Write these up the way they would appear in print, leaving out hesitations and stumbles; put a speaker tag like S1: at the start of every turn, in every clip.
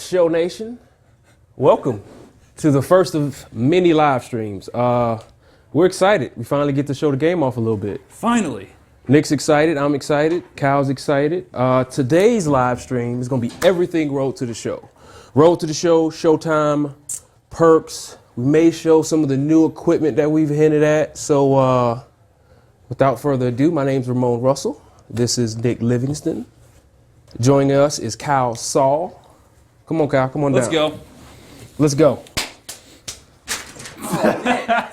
S1: Show Nation? Welcome to the first of many live streams. We're excited. We finally get to show the game off a little bit.
S2: Finally.
S1: Nick's excited. I'm excited. Kyle's excited. Today's live stream is going to be everything Road to the Show. Road to the Show, Showtime, perks. We may show some of the new equipment that we've hinted at. So without further ado, my name's Ramon Russell. This is Nick Livingston. Joining us is Kyle Saul. Come on, Kyle. Come on down. Let's go.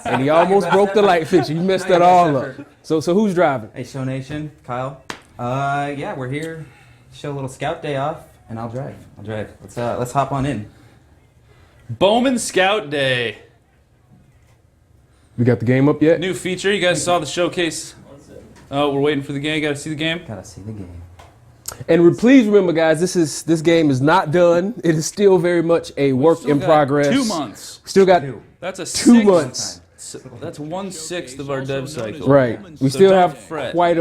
S1: And he almost broke the light fixture. You messed that all up. So who's driving?
S3: Hey, Show Nation, Kyle. Yeah, we're here to show a little scout day off, and I'll drive. Let's hop on in.
S2: Bowman Scout Day.
S1: We got the game up yet?
S2: New feature. You guys saw the showcase. Oh, we're waiting for the game. Got to see the game.
S3: Gotta see the game.
S1: And please remember, guys, this game is not done. It is still very much a work in progress.
S2: 2 months.
S1: Still got
S2: That's a
S1: 2 months.
S2: That's 1/6 of our dev cycle.
S1: Right. We
S2: So
S1: still
S2: don't
S1: have
S2: fret.
S1: quite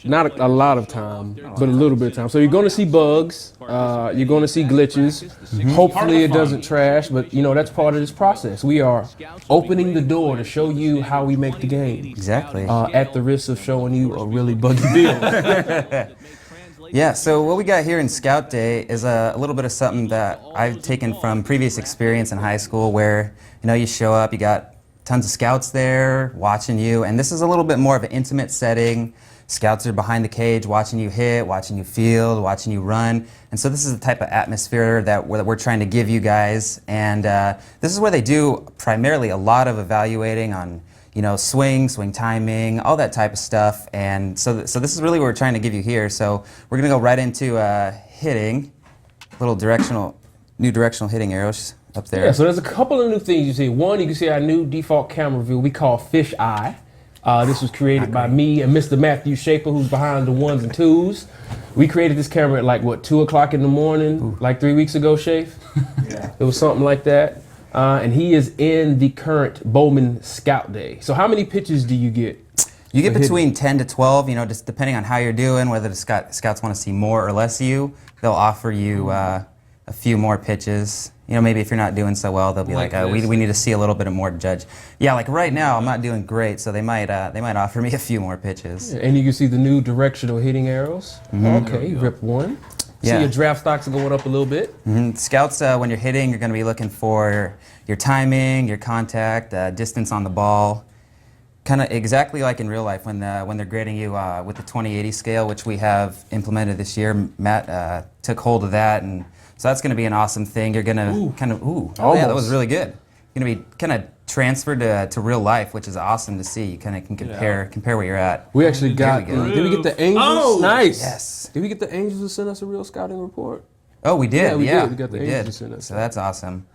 S1: not a lot of time, but a little bit of time. So you're going to see bugs. You're going to see glitches. Hopefully it doesn't trash, but you know that's part of this process. We are opening the door to show you how we make the game.
S3: Exactly.
S1: At the risk of showing you a really buggy build.
S3: Yeah, so what we got here in Scout Day is a little bit of something that I've taken from previous experience in high school where, you know, you show up, you got tons of scouts there watching you, and this is a little bit more of an intimate setting. Scouts are behind the cage watching you hit, watching you field, watching you run, and so this is the type of atmosphere that we're trying to give you guys, and this is where they do primarily a lot of evaluating on, you know, swing timing, all that type of stuff, and so this is really what we're trying to give you here. So we're gonna go right into hitting, new directional hitting arrows up there.
S1: Yeah, so there's a couple of new things you see. One, you can see our new default camera view we call Fish Eye. This was created by me and Mr. Matthew Shaper, who's behind the 1s and 2s. We created this camera at like, what, 2 o'clock in the morning, like 3 weeks ago, Shafe? Yeah. It was something like that. And he is in the current Bowman Scout Day. So how many pitches do you get?
S3: You get between 10 to 12, you know, just depending on how you're doing, whether the scouts want to see more or less of you. They'll offer you a few more pitches. You know, maybe if you're not doing so well, they'll be like, we need to see a little bit more to judge. Yeah, like right now, I'm not doing great, so they might offer me a few more pitches.
S1: Yeah, and you can see the new directional hitting arrows. Okay, rip one.
S3: Yeah.
S1: See your draft stocks are going up a little bit.
S3: Scouts, when you're hitting, you're going to be looking for your timing, your contact, distance on the ball. Kind of exactly like in real life when they're grading you with the 20/80 scale, which we have implemented this year. Matt took hold of that, and so that's going to be an awesome thing. You're going to yeah, that was really good. You're going to be kind of transferred to real life, which is awesome to see. You kind of can compare where you're at.
S1: We actually got, did we get the Angels?
S2: Oh,
S1: nice.
S3: Yes.
S1: Did we get the Angels to send us a real scouting report?
S3: Oh, we did.
S1: Yeah, we
S3: yeah,
S1: did. We got the Angels to send us.
S3: So that's awesome.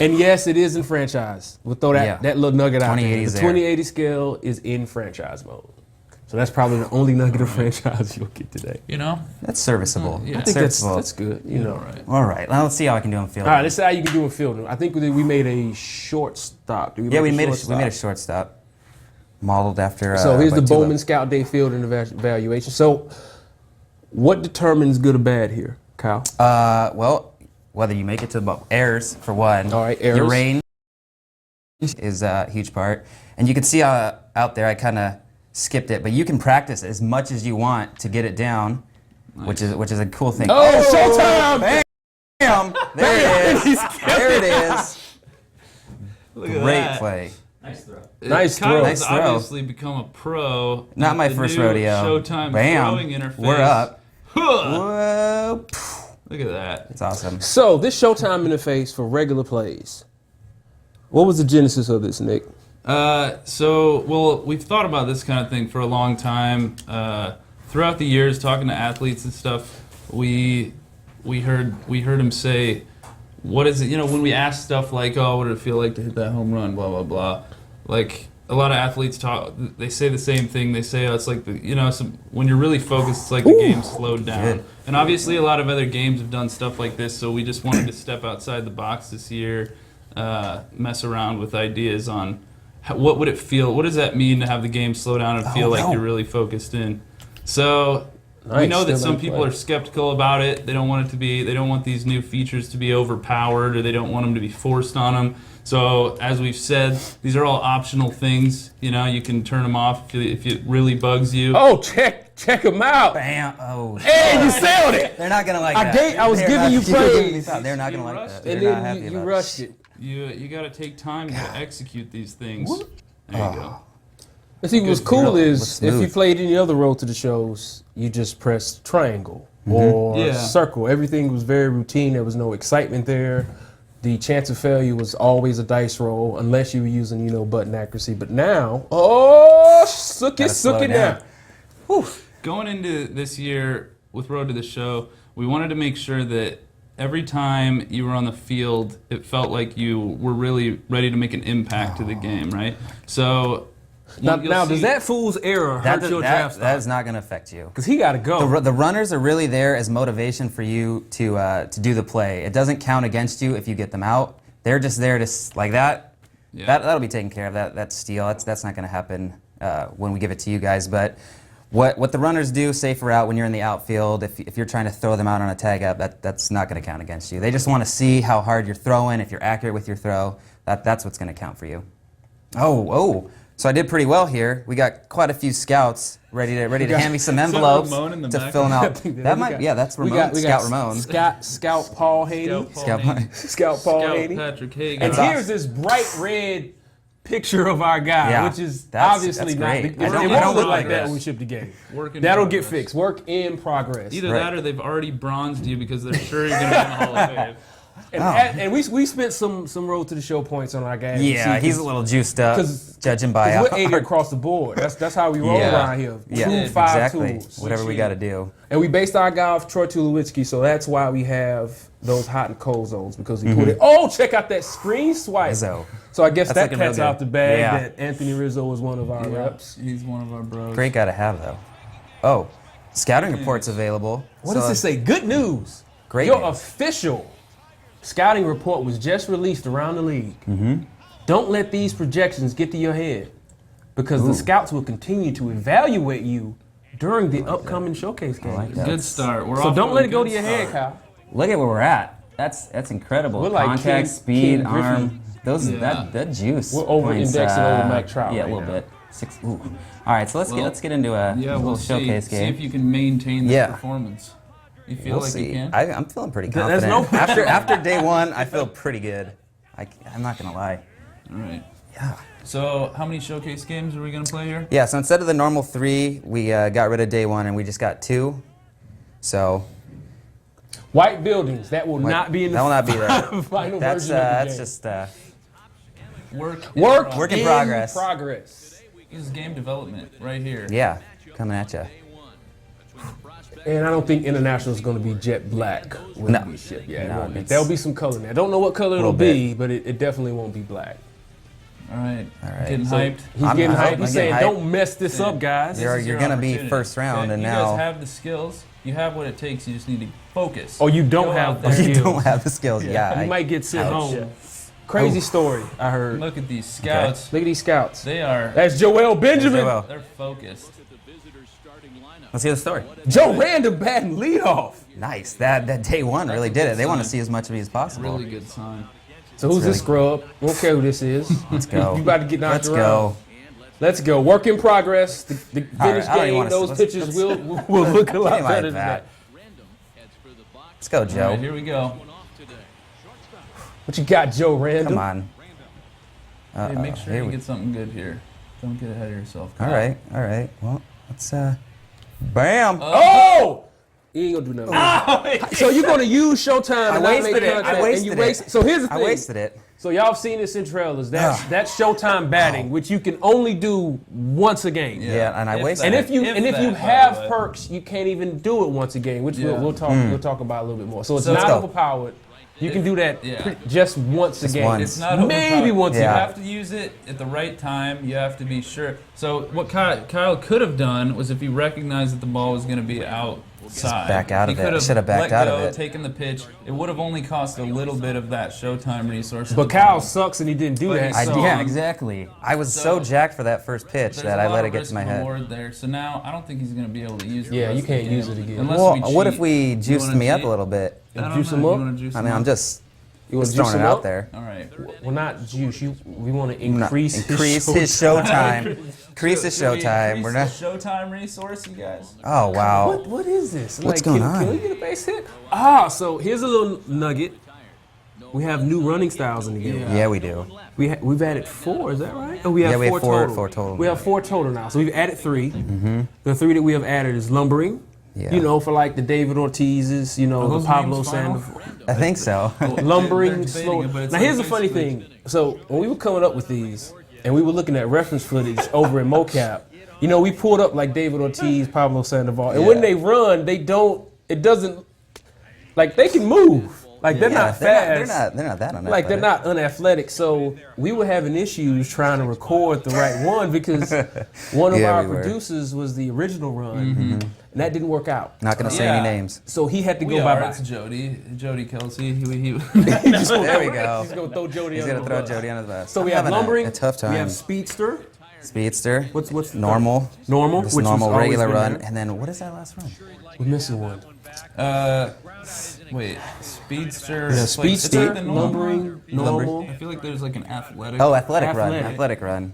S1: And yes, it is in franchise. We'll throw that little nugget out there. The 20/80 scale is in franchise mode. So that's probably the only nugget of franchise you'll get today.
S2: You know?
S3: That's serviceable.
S1: I think that's good. You know.
S2: Right.
S3: All right. Now let's see how I can do in field.
S1: All right, let's see how you can do in field. I think we made a shortstop.
S3: We made a shortstop, modeled after.
S1: So here's the Bowman Scout Day field and evaluation. So, what determines good or bad here, Kyle?
S3: Well, whether you make it to the errors for one.
S1: All right, errors.
S3: Your range is a huge part, and you can see out there I kind of skipped it, but you can practice as much as you want to get it down, which is a cool thing.
S1: Oh, Showtime!
S3: Bam! There it is. There it is.
S2: Look at
S3: Great
S2: that.
S3: play.
S1: Nice throw.
S2: Kyle's
S3: Nice throw.
S2: obviously become a pro.
S3: Not
S2: with
S3: my
S2: the
S3: first
S2: new
S3: rodeo.
S2: Showtime
S3: Bam.
S2: throwing interface.
S3: We're up.
S2: Huh.
S3: Whoa.
S2: Look at that.
S3: It's awesome.
S1: So this Showtime interface for regular plays. What was the genesis of this, Nick?
S2: Well, we've thought about this kind of thing for a long time. Throughout the years, talking to athletes and stuff, we heard him say, "What is it?" You know, when we ask stuff like, "Oh, what did it feel like to hit that home run?" Blah blah blah. Like a lot of athletes talk, they say the same thing. They say, "Oh, it's like when you're really focused, it's like the game slowed down."
S3: Good.
S2: And obviously, a lot of other games have done stuff like this. So we just wanted to step outside the box this year, mess around with ideas on. What would it feel? What does that mean to have the game slow down and feel like you're really focused in? So We know that
S1: still
S2: some
S1: in
S2: people
S1: play.
S2: are skeptical about it. They don't want it to be. They don't want these new features to be overpowered, or they don't want them to be forced on them. So, as we've said, these are all optional things. You know, you can turn them off if it really bugs you.
S1: Oh, check them out.
S3: Bam! Oh,
S1: Hey, you sailed it.
S3: they're not gonna like
S1: I
S3: that.
S1: was
S3: They're
S1: giving
S3: not-
S1: you
S3: were giving me
S1: praise.
S3: thought. They're not
S2: You
S3: gonna like
S2: rushed
S3: that.
S2: it.
S1: And
S3: They're not happy
S1: then you
S3: about
S1: rushed it.
S2: You got to take time. You got to execute these things. There you go.
S1: And see, what's
S2: Good
S1: cool
S2: drill.
S1: is
S3: What's
S1: if you
S3: smooth.
S1: played any other Road to the Shows, you just press triangle or
S2: Yeah.
S1: circle. Everything was very routine. There was no excitement there. The chance of failure was always a dice roll unless you were using, button accuracy. But now, sook
S3: Gotta slow
S1: it
S3: it
S1: down.
S3: down.
S2: Going into this year with Road to the Show, we wanted to make sure that every time you were on the field, it felt like you were really ready to make an impact to the game, right? So you'll
S1: Now, does
S2: see-
S1: that fool's error hurt your draft stock?
S3: that is not gonna affect you.
S1: Because he got to go.
S3: The runners are really there as motivation for you to do the play. It doesn't count against you if you get them out. They're just there to like that.
S2: Yeah.
S3: That'll be taken care of. That's steal. That's not going to happen when we give it to you guys. But what the runners do, safer out when you're in the outfield. If you're trying to throw them out on a tag up, that's not going to count against you. They just want to see how hard you're throwing. If you're accurate with your throw, that's what's going to count for you. Oh. So I did pretty well here. We got quite a few scouts ready to hand me some envelopes
S2: Ramon in the
S3: to
S2: back?
S3: fill them out.
S1: We got-
S3: That's
S1: we
S3: Ramon.
S1: got
S3: Scout Ramon.
S1: Scout Paul Haney.
S3: Scout
S2: Haney.
S1: Scout Paul
S2: Scout
S1: Haney.
S2: Patrick Hagan.
S1: And
S3: That's
S1: here's this bright red picture of our guy,
S3: Yeah,
S1: which is
S3: that's
S1: obviously not.
S3: great.
S1: It
S3: I don't
S1: won't look
S3: look
S1: like
S3: like
S1: that
S3: this.
S1: when we ship the game.
S2: Work in
S1: That'll get
S2: progress.
S1: fixed. Work in progress.
S2: Either
S3: Right.
S2: that or they've already bronzed you because they're sure you're going to be in the Hall of Fame.
S1: And we spent some Road to the Show points on our guy.
S3: Yeah, he's a little juiced up,
S1: 'cause-
S3: judging by
S1: We're 80
S3: our-
S1: across the board. That's how we roll
S3: Yeah.
S1: around here.
S3: Yeah,
S1: 2-5
S3: exactly.
S1: tools.
S3: Whatever we got to do.
S1: And we based our guy off Troy Tulowitzki, so that's why we have those hot and cold zones, because he put it. Oh, check out that screen swipe.
S3: Rizzo.
S1: So I guess
S3: That's
S1: that
S3: looking real
S1: cat's
S3: good.
S1: out the bag
S3: Yeah.
S1: that Anthony Rizzo was one of our reps.
S2: He's one of our bros.
S3: Great guy to have, though. Oh, scouting reports available.
S1: What does this say? Good news.
S3: Great
S1: Your
S3: news.
S1: official scouting report was just released around the league. Don't let these projections get to your head, because the scouts will continue to evaluate you during the upcoming showcase games.
S3: like that.
S2: Good start. We're
S1: So
S2: off
S1: don't
S2: a
S1: let it go
S2: good
S1: to your head,
S2: start.
S1: Kyle.
S3: Look at where we're at. That's incredible.
S1: We're like
S3: Contact,
S1: King-
S3: speed,
S1: King
S3: arm.
S1: Griffey.
S3: Those
S2: Yeah.
S3: that juice.
S1: We're over-indexing
S3: points,
S1: over Mike Trout
S3: Yeah,
S1: right
S3: a little
S1: now.
S3: bit. 6. Ooh. All right, so let's get into a
S2: Yeah,
S3: little
S2: we'll
S3: showcase
S2: see.
S3: game.
S2: See if you can maintain this
S3: Yeah.
S2: performance. You feel
S3: We'll
S2: like
S3: see.
S2: you can?
S3: I'm feeling pretty
S1: There's
S3: confident.
S1: no
S3: after day one, I feel pretty good. I'm not gonna lie.
S2: All right.
S3: Yeah.
S2: So, how many showcase games are we going to play here?
S3: Yeah. So instead of the normal 3, we got rid of day 1 and we just got 2. So
S1: White buildings, that will not be in the
S3: that will not be there.
S1: final
S3: That's
S1: version of the
S3: that's
S1: game.
S3: just
S2: Work
S3: in progress.
S1: progress.
S2: This is game development right here.
S3: yeah, coming at you.
S1: And I don't think international is going to be jet black when
S3: No.
S1: we ship. Yeah, it
S3: No,
S1: won't be.
S3: it's-
S1: There'll be some color in there. I don't know what color it'll
S3: Little
S1: be, but it definitely won't be black.
S2: All right.
S3: All right.
S2: Getting
S3: So-
S2: hyped.
S1: He's
S3: I'm
S1: getting
S3: hyped.
S1: hyped.
S3: I'm
S1: He's
S3: getting
S1: saying,
S3: hyped.
S1: don't mess this up, guys.
S3: You're
S2: This is your
S3: gonna be
S2: opportunity.
S3: first round, and
S2: you
S3: now-
S2: guys have the skills. You have what it takes. You just need to focus.
S1: Oh, you don't
S2: Go
S1: have
S2: out
S1: the
S2: there.
S3: you
S1: skills.
S3: don't have the skills. Yeah,
S1: You might get sent
S3: ouch.
S1: home. Crazy story, I heard.
S2: Look at these scouts.
S1: Look at these scouts.
S2: They are.
S1: That's Joel Benjamin.
S3: Joel.
S2: They're focused.
S3: Let's hear the story.
S1: Joe Random batting leadoff.
S3: Nice. That day 1 really
S2: a
S3: did
S2: good
S3: it. They want to
S2: sign.
S3: see as much of you as possible.
S2: Really good sign.
S1: So who's this scrub? Won't care who this is.
S3: Let's go.
S1: You about to get knocked
S3: Let's
S1: around.
S3: go.
S1: Let's go. Work in progress. The
S3: All right,
S1: finished
S3: I don't even
S1: game,
S3: wanna-
S1: those
S3: let's-
S1: pitches will look a lot
S3: Get him out
S1: better
S3: of
S1: than that.
S3: Let's go,
S2: All
S3: Joe.
S2: right, here we go.
S1: What you got, Joe Random?
S3: Come on.
S2: Hey, make sure
S3: here
S2: you
S3: we-
S2: get something good here. Don't get ahead of yourself.
S3: All right. Well, let's bam.
S1: Oh! You ain't gonna do nothing. So you're gonna use Showtime
S3: I
S1: and not
S3: wasted
S1: make
S3: it.
S1: contact,
S3: I
S1: and you
S3: wasted
S1: waste.
S3: it.
S1: So here's the
S3: I
S1: thing.
S3: wasted it.
S1: So y'all have seen this in trailers. That's Showtime batting, which you can only do once a game.
S3: Yeah, and I
S2: If
S3: wasted
S1: And
S3: it.
S1: if you
S2: If
S1: and if
S2: that,
S1: you
S2: by the
S1: have
S2: way.
S1: perks, you can't even do it once a game, which
S2: Yeah.
S1: we'll talk about a little bit more. So it's
S2: So
S1: not
S2: let's
S3: go.
S1: overpowered. You can do that
S2: Yeah.
S1: just once a game.
S3: once.
S2: It's not
S1: Maybe
S2: overpowered.
S1: once a
S2: You
S3: Yeah.
S1: game.
S2: have to use it at the right time. You have to be sure. So what Kyle could have done was if he recognized that the ball was going to be outside,
S3: back out of
S2: he
S3: it.
S2: could have
S3: Should have backed
S2: let
S3: out of
S2: go,
S3: it.
S2: taken the pitch. It would have only cost a little bit of that Showtime resource.
S1: But Kyle sucks and he didn't do
S2: But
S1: that.
S2: he
S1: so-
S3: Yeah, exactly. I was so jacked for that first pitch
S2: There's
S3: that
S2: a
S3: I
S2: lot
S3: let
S2: of
S3: it get
S2: risk
S3: to my head.
S2: reward there. So now I don't think he's going to be able to use it.
S1: Yeah, you can't use it again.
S2: Unless
S3: Well,
S2: we
S3: what if
S2: cheat.
S3: we
S2: You
S3: juiced
S2: wanna
S3: me up
S2: cheat?
S3: a little bit?
S2: I don't
S1: Juice
S2: know.
S1: him
S2: You
S1: up?
S2: wanna juice
S3: I
S2: him
S3: mean, I'm
S2: up?
S3: just
S1: You want to
S3: throwing
S1: juice
S3: it
S1: him
S3: out
S1: up?
S3: there.
S2: All right.
S1: Well, not juice. We want to
S3: No,
S1: increase
S3: increase his showtime. Increase his
S2: Should we
S3: showtime. We're
S2: increase
S3: not.
S2: the Showtime resource, you guys.
S3: Oh wow.
S1: What is this?
S3: What's going
S1: Can
S3: on?
S1: we get a base hit? Ah, so here's a little nugget. We have new running styles in the game.
S3: Yeah, we do.
S1: We've added 4, is that right? Oh, we have
S3: Yeah, we have
S1: 4
S3: four-
S1: total.
S3: 4 total.
S1: We have 4 total now. So we've added 3. The 3 that we have added is lumbering.
S3: Yeah.
S1: You know, for like the David Ortizes, the
S2: those
S1: Pablo
S2: names final?
S1: Sandoval.
S3: I think so.
S1: Lumbering,
S2: They're debating
S1: slow.
S2: it, but it's
S1: Now
S2: like
S1: here's the funny
S2: basically-
S1: thing. So when we were coming up with these, and we were looking at reference footage over in mocap, we pulled up like David Ortiz, Pablo Sandoval, and when
S2: Yeah.
S1: they run, they don't. It doesn't. Like they can move. Like they're
S3: Yeah,
S1: not fast.
S3: They're not that unathletic.
S1: Like they're not unathletic, so we were having issues trying to record the right one because one of
S3: Yeah,
S1: our
S3: we were.
S1: producers was the original run, and that didn't work out.
S3: Not gonna say
S2: Yeah.
S3: any names.
S1: So he had to
S2: We
S1: go
S2: are.
S1: bye
S2: It's
S1: bye.
S2: Jody Kelsey. He
S3: There we go.
S1: He's gonna throw Jody
S3: He's
S1: under
S3: gonna
S1: the
S3: throw
S1: bus.
S3: Jody under the bus.
S1: So we
S3: I'm
S1: have
S3: having
S1: lumbering.
S3: A tough time.
S1: We have speedster.
S3: Speedster.
S1: What's the
S3: normal?
S1: Normal.
S3: Just
S1: which was
S3: normal
S1: always
S3: regular
S1: been
S3: run.
S1: there.
S3: And then what is that last run?
S1: We're missing one.
S2: Wait, speedster.
S1: Yeah,
S2: it's like- it's
S1: speedster,
S2: like the normal
S1: lumbering,
S2: run.
S1: normal.
S2: I feel like there's like an athletic.
S3: Oh, athletic run.
S1: Athletic.
S3: Athletic run.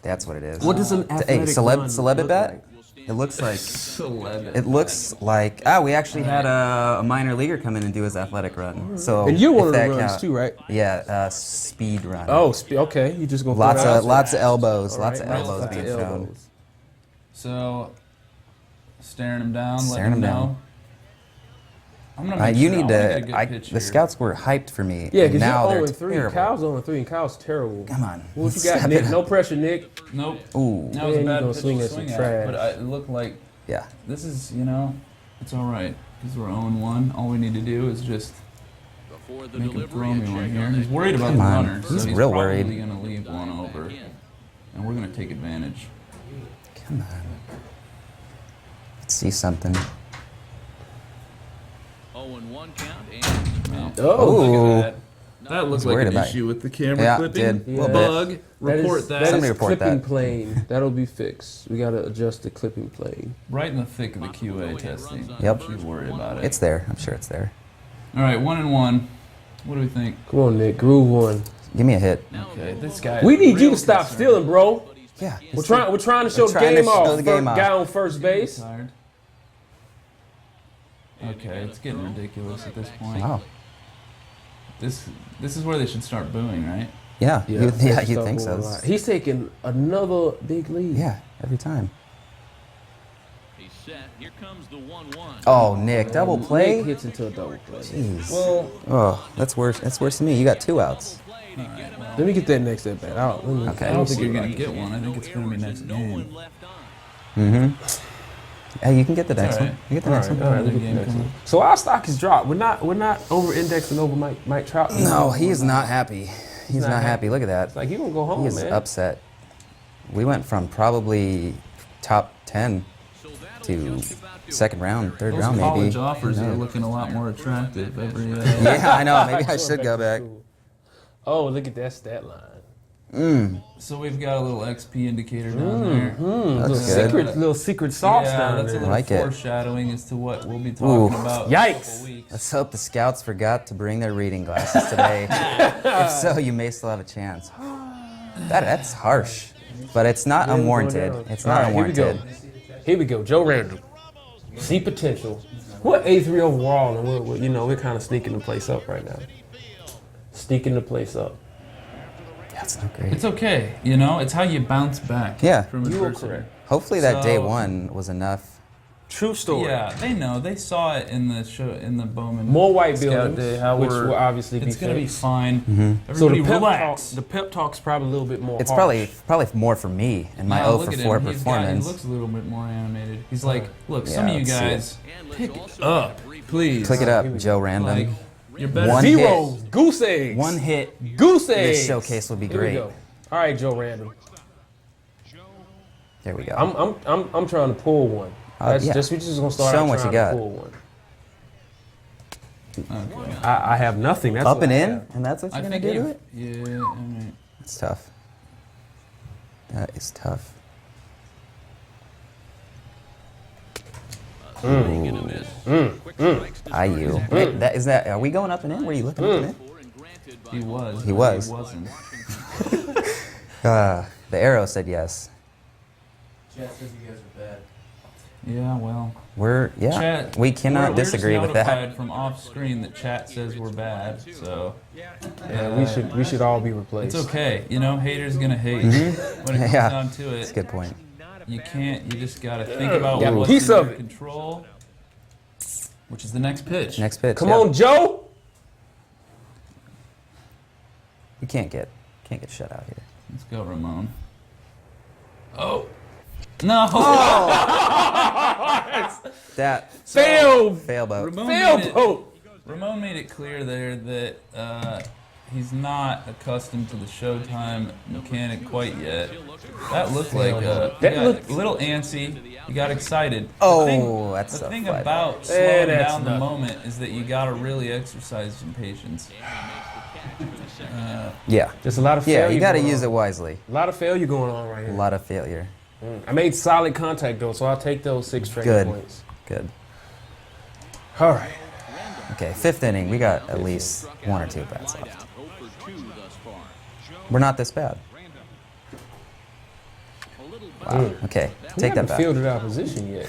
S3: That's what it is.
S1: What does an
S3: Hey,
S1: athletic run
S3: celeb
S1: look
S3: bet?
S1: like?
S3: It looks like.
S2: Celeb.
S3: It looks like. Ah, we actually had a minor leaguer come in and do his athletic run. So.
S1: And you're one
S3: if
S1: of the
S3: that
S1: runs
S3: count-
S1: too, right?
S3: Yeah, speed run.
S1: Oh, okay. You just gonna throw
S3: Lots
S1: it out
S3: of
S1: there?
S3: lots of elbows.
S1: All
S3: Lots
S1: right,
S3: of elbows
S1: lots of
S3: being thrown.
S1: elbows.
S2: So, staring him down, letting
S3: Staring
S2: him
S3: him
S2: know.
S3: down.
S2: I'm gonna make
S3: You
S2: sure,
S3: need
S2: I wanna get a
S3: to.
S2: good pitch
S3: The
S2: here.
S3: scouts were hyped for me.
S1: Yeah,
S3: and
S1: because
S3: now
S1: you're
S3: they're
S1: 0-3.
S3: terrible.
S1: Kyle's 0-3, and Kyle's terrible.
S3: Come on.
S1: What you
S3: Step
S1: got,
S3: it
S1: Nick?
S3: up.
S1: No pressure, Nick.
S2: Nope.
S3: Ooh.
S2: That was
S1: Yeah,
S2: a
S1: you
S2: bad
S1: gonna
S2: pitch
S1: swing
S2: to
S1: at some
S2: swing at,
S1: trash.
S2: but it looked like
S3: Yeah.
S2: this is, it's all right because we're 0-1. All we need to do is just make him throw me one here. He's worried about
S3: Come
S2: the
S3: on.
S2: runner, so
S3: He's
S2: he's
S3: real
S2: probably
S3: worried.
S2: gonna leave one over, and we're gonna take advantage.
S3: Come on. Let's see something.
S4: 0-1 count and
S1: Oh,
S2: Look
S3: Ooh.
S2: at that. That looked like
S3: worried
S2: an
S3: about
S2: issue with the camera
S3: Yeah, it
S2: clipping.
S3: did.
S1: A little bit.
S2: Bug.
S1: that
S2: Report
S1: is,
S2: that.
S1: that is
S3: Somebody report
S1: clipping
S3: that.
S1: plane. That'll be fixed. We gotta adjust the clipping plane.
S2: Right in the thick of the QA testing.
S3: Yep.
S2: She's worried about it.
S3: It's there. I'm sure it's there.
S2: All right, 1-1. What do we think?
S1: Come on, Nick. Groove one.
S3: Give me a hit.
S2: Okay, this guy.
S1: We
S2: is
S1: need you
S2: real
S1: to stop
S2: concerned.
S1: stealing, bro.
S3: Yeah.
S1: We're trying to show the
S3: trying to
S1: game
S3: show
S1: off.
S3: the game off.
S1: Guy on first base.
S2: Tired. Okay, it's getting ridiculous at this point.
S3: Wow.
S2: This is where they should start booing, right?
S3: Yeah.
S1: Yeah,
S3: You'd
S1: stuff
S3: think so.
S1: going right. He's taking another big lead.
S3: Yeah. Every time.
S4: he's set. Here comes the 1-1.
S3: Oh, Nick, double
S1: Nick
S3: play.
S1: hits into a double play.
S3: Jeez.
S2: Well,
S3: Oh, that's worse. That's worse than me. You got 2 outs.
S1: Let me get that next at bat out.
S3: Okay.
S2: I don't think you're gonna get one. I think it's gonna be next game.
S3: Mm-hmm. Hey, you can get the next
S2: all
S3: one.
S2: right.
S3: You get the
S1: All
S3: next
S1: right,
S3: one.
S1: all right,
S2: Another
S1: look at the
S2: game
S1: next
S2: coming.
S1: one. So our stock is dropped. We're not over indexing over Mike Trout.
S3: No, he is not happy. He's
S1: not
S3: not
S1: happy.
S3: happy. Look at that.
S1: It's like he gonna go home,
S3: He is
S1: man.
S3: upset. We went from probably top 10 to second round, third
S2: Those
S3: round maybe.
S2: college offers
S3: Who
S2: are
S3: knows?
S2: looking a lot more attractive every.
S3: Yeah, I know. Maybe I should go back.
S1: Oh, look at that stat line.
S2: So we've got a little XP indicator down there.
S3: That's good.
S1: Little secret sauce
S2: Yeah,
S1: down
S2: that's a
S1: there.
S2: little
S3: Like it.
S2: foreshadowing as to what we'll be talking
S3: Ooh.
S2: about. in a
S1: Yikes.
S2: couple weeks.
S3: Let's hope the scouts forgot to bring their reading glasses today. If so, you may still have a chance. That's harsh, but it's not
S1: Yeah,
S3: unwarranted.
S1: going down.
S3: It's
S1: All
S3: not
S1: right,
S3: unwarranted.
S1: Here we go. Joe Randall. See potential. What 83 overall, and we're kind of sneaking the place up right now. Sneaking the place up.
S3: That's not great.
S2: It's okay, it's how you bounce back.
S3: Yeah.
S2: From
S1: You are
S2: adversity.
S1: correct.
S3: Hopefully that day
S2: So-
S3: 1 was enough.
S1: True story.
S2: Yeah, they know. They saw it in the show, in the Bowman.
S1: More white
S2: Scout
S1: buildings,
S2: Day, how
S1: which
S2: we're-
S1: will obviously be
S2: It's gonna be
S1: fixed.
S2: fine.
S1: So
S2: Everybody
S1: the
S2: relax.
S1: pep talk's probably a little bit more
S3: It's
S1: harsh.
S3: probably more for me and my
S2: Yeah,
S3: 0
S2: look
S3: for
S2: at
S3: 4
S2: him. He
S3: performance.
S2: looks a little bit more animated. He's like, look, some
S3: Yeah,
S2: of you
S3: let's see it.
S2: guys, pick it up, please.
S3: Click it
S1: Here
S3: up,
S1: we
S3: Joe Random.
S2: Like, You're better.
S3: One
S1: Zeros, goose eggs.
S3: One hit.
S1: Goose eggs.
S3: This showcase would be
S1: Here we
S3: great.
S1: go. All right, Joe Random.
S3: There we go.
S1: I'm trying to pull one. That's
S3: yeah.
S1: we're just gonna start
S3: Show
S1: out
S3: 'em what
S1: trying
S3: you got.
S1: to pull one.
S2: Okay.
S1: I have nothing. That's
S3: Up
S1: what
S3: and
S1: I
S3: in,
S1: have.
S3: and that's what you're
S2: I
S3: gonna
S2: think
S3: do to
S2: you.
S3: it.
S2: Yeah. All right.
S3: It's tough. That is tough.
S4: Swing and a miss. Quick strikes to
S3: IU. Wait, that is that. Are we going up and in? Were you looking up and in?
S2: He was.
S3: He
S2: but
S3: was.
S2: He wasn't.
S3: The arrow said yes.
S1: Chat says you guys are bad.
S2: Yeah. Well.
S3: Yeah. We cannot disagree with that.
S2: We're notified from off screen that chat says we're bad, so
S1: Yeah, we should all be replaced.
S2: it's okay. You know, haters gonna hate. When it comes
S3: Yeah.
S2: down to
S3: That's a
S2: it,
S3: good point.
S2: you can't. You just gotta think about
S1: Got a
S2: what's
S1: piece
S2: in
S1: of
S2: your
S1: it.
S2: control, which is the next pitch.
S3: Next pitch.
S1: Come
S3: yeah.
S1: on, Joe.
S3: We can't get shut out here.
S2: Let's go, Ramon. Oh. No.
S3: That
S1: Fail.
S3: fail boat.
S2: Ramon
S1: Fail
S2: made it-
S1: boat.
S2: Ramon made it clear there that he's not accustomed to the Showtime mechanic quite yet. That looked like
S1: That
S2: he got
S1: looked-
S2: a little antsy. He got excited.
S3: Oh, that's
S2: The
S3: a
S2: thing
S3: fight.
S2: about slowing
S1: that's
S2: down the
S1: nothing.
S2: moment is that you gotta really exercise some patience.
S3: Yeah.
S1: There's a lot of
S3: Yeah,
S1: failure.
S3: you got to
S1: going
S3: use
S1: on.
S3: it wisely.
S1: A lot of failure going on right
S3: A
S1: here.
S3: lot of failure.
S1: I made solid contact though, so I'll take those 6 straight
S3: Good.
S1: points.
S3: Good.
S1: All right.
S3: Okay, 5th inning. We got at least 1 or 2 bats left. We're not this bad. Wow. Okay,
S1: We
S3: take that
S1: haven't
S3: back.
S1: fielded our position yet.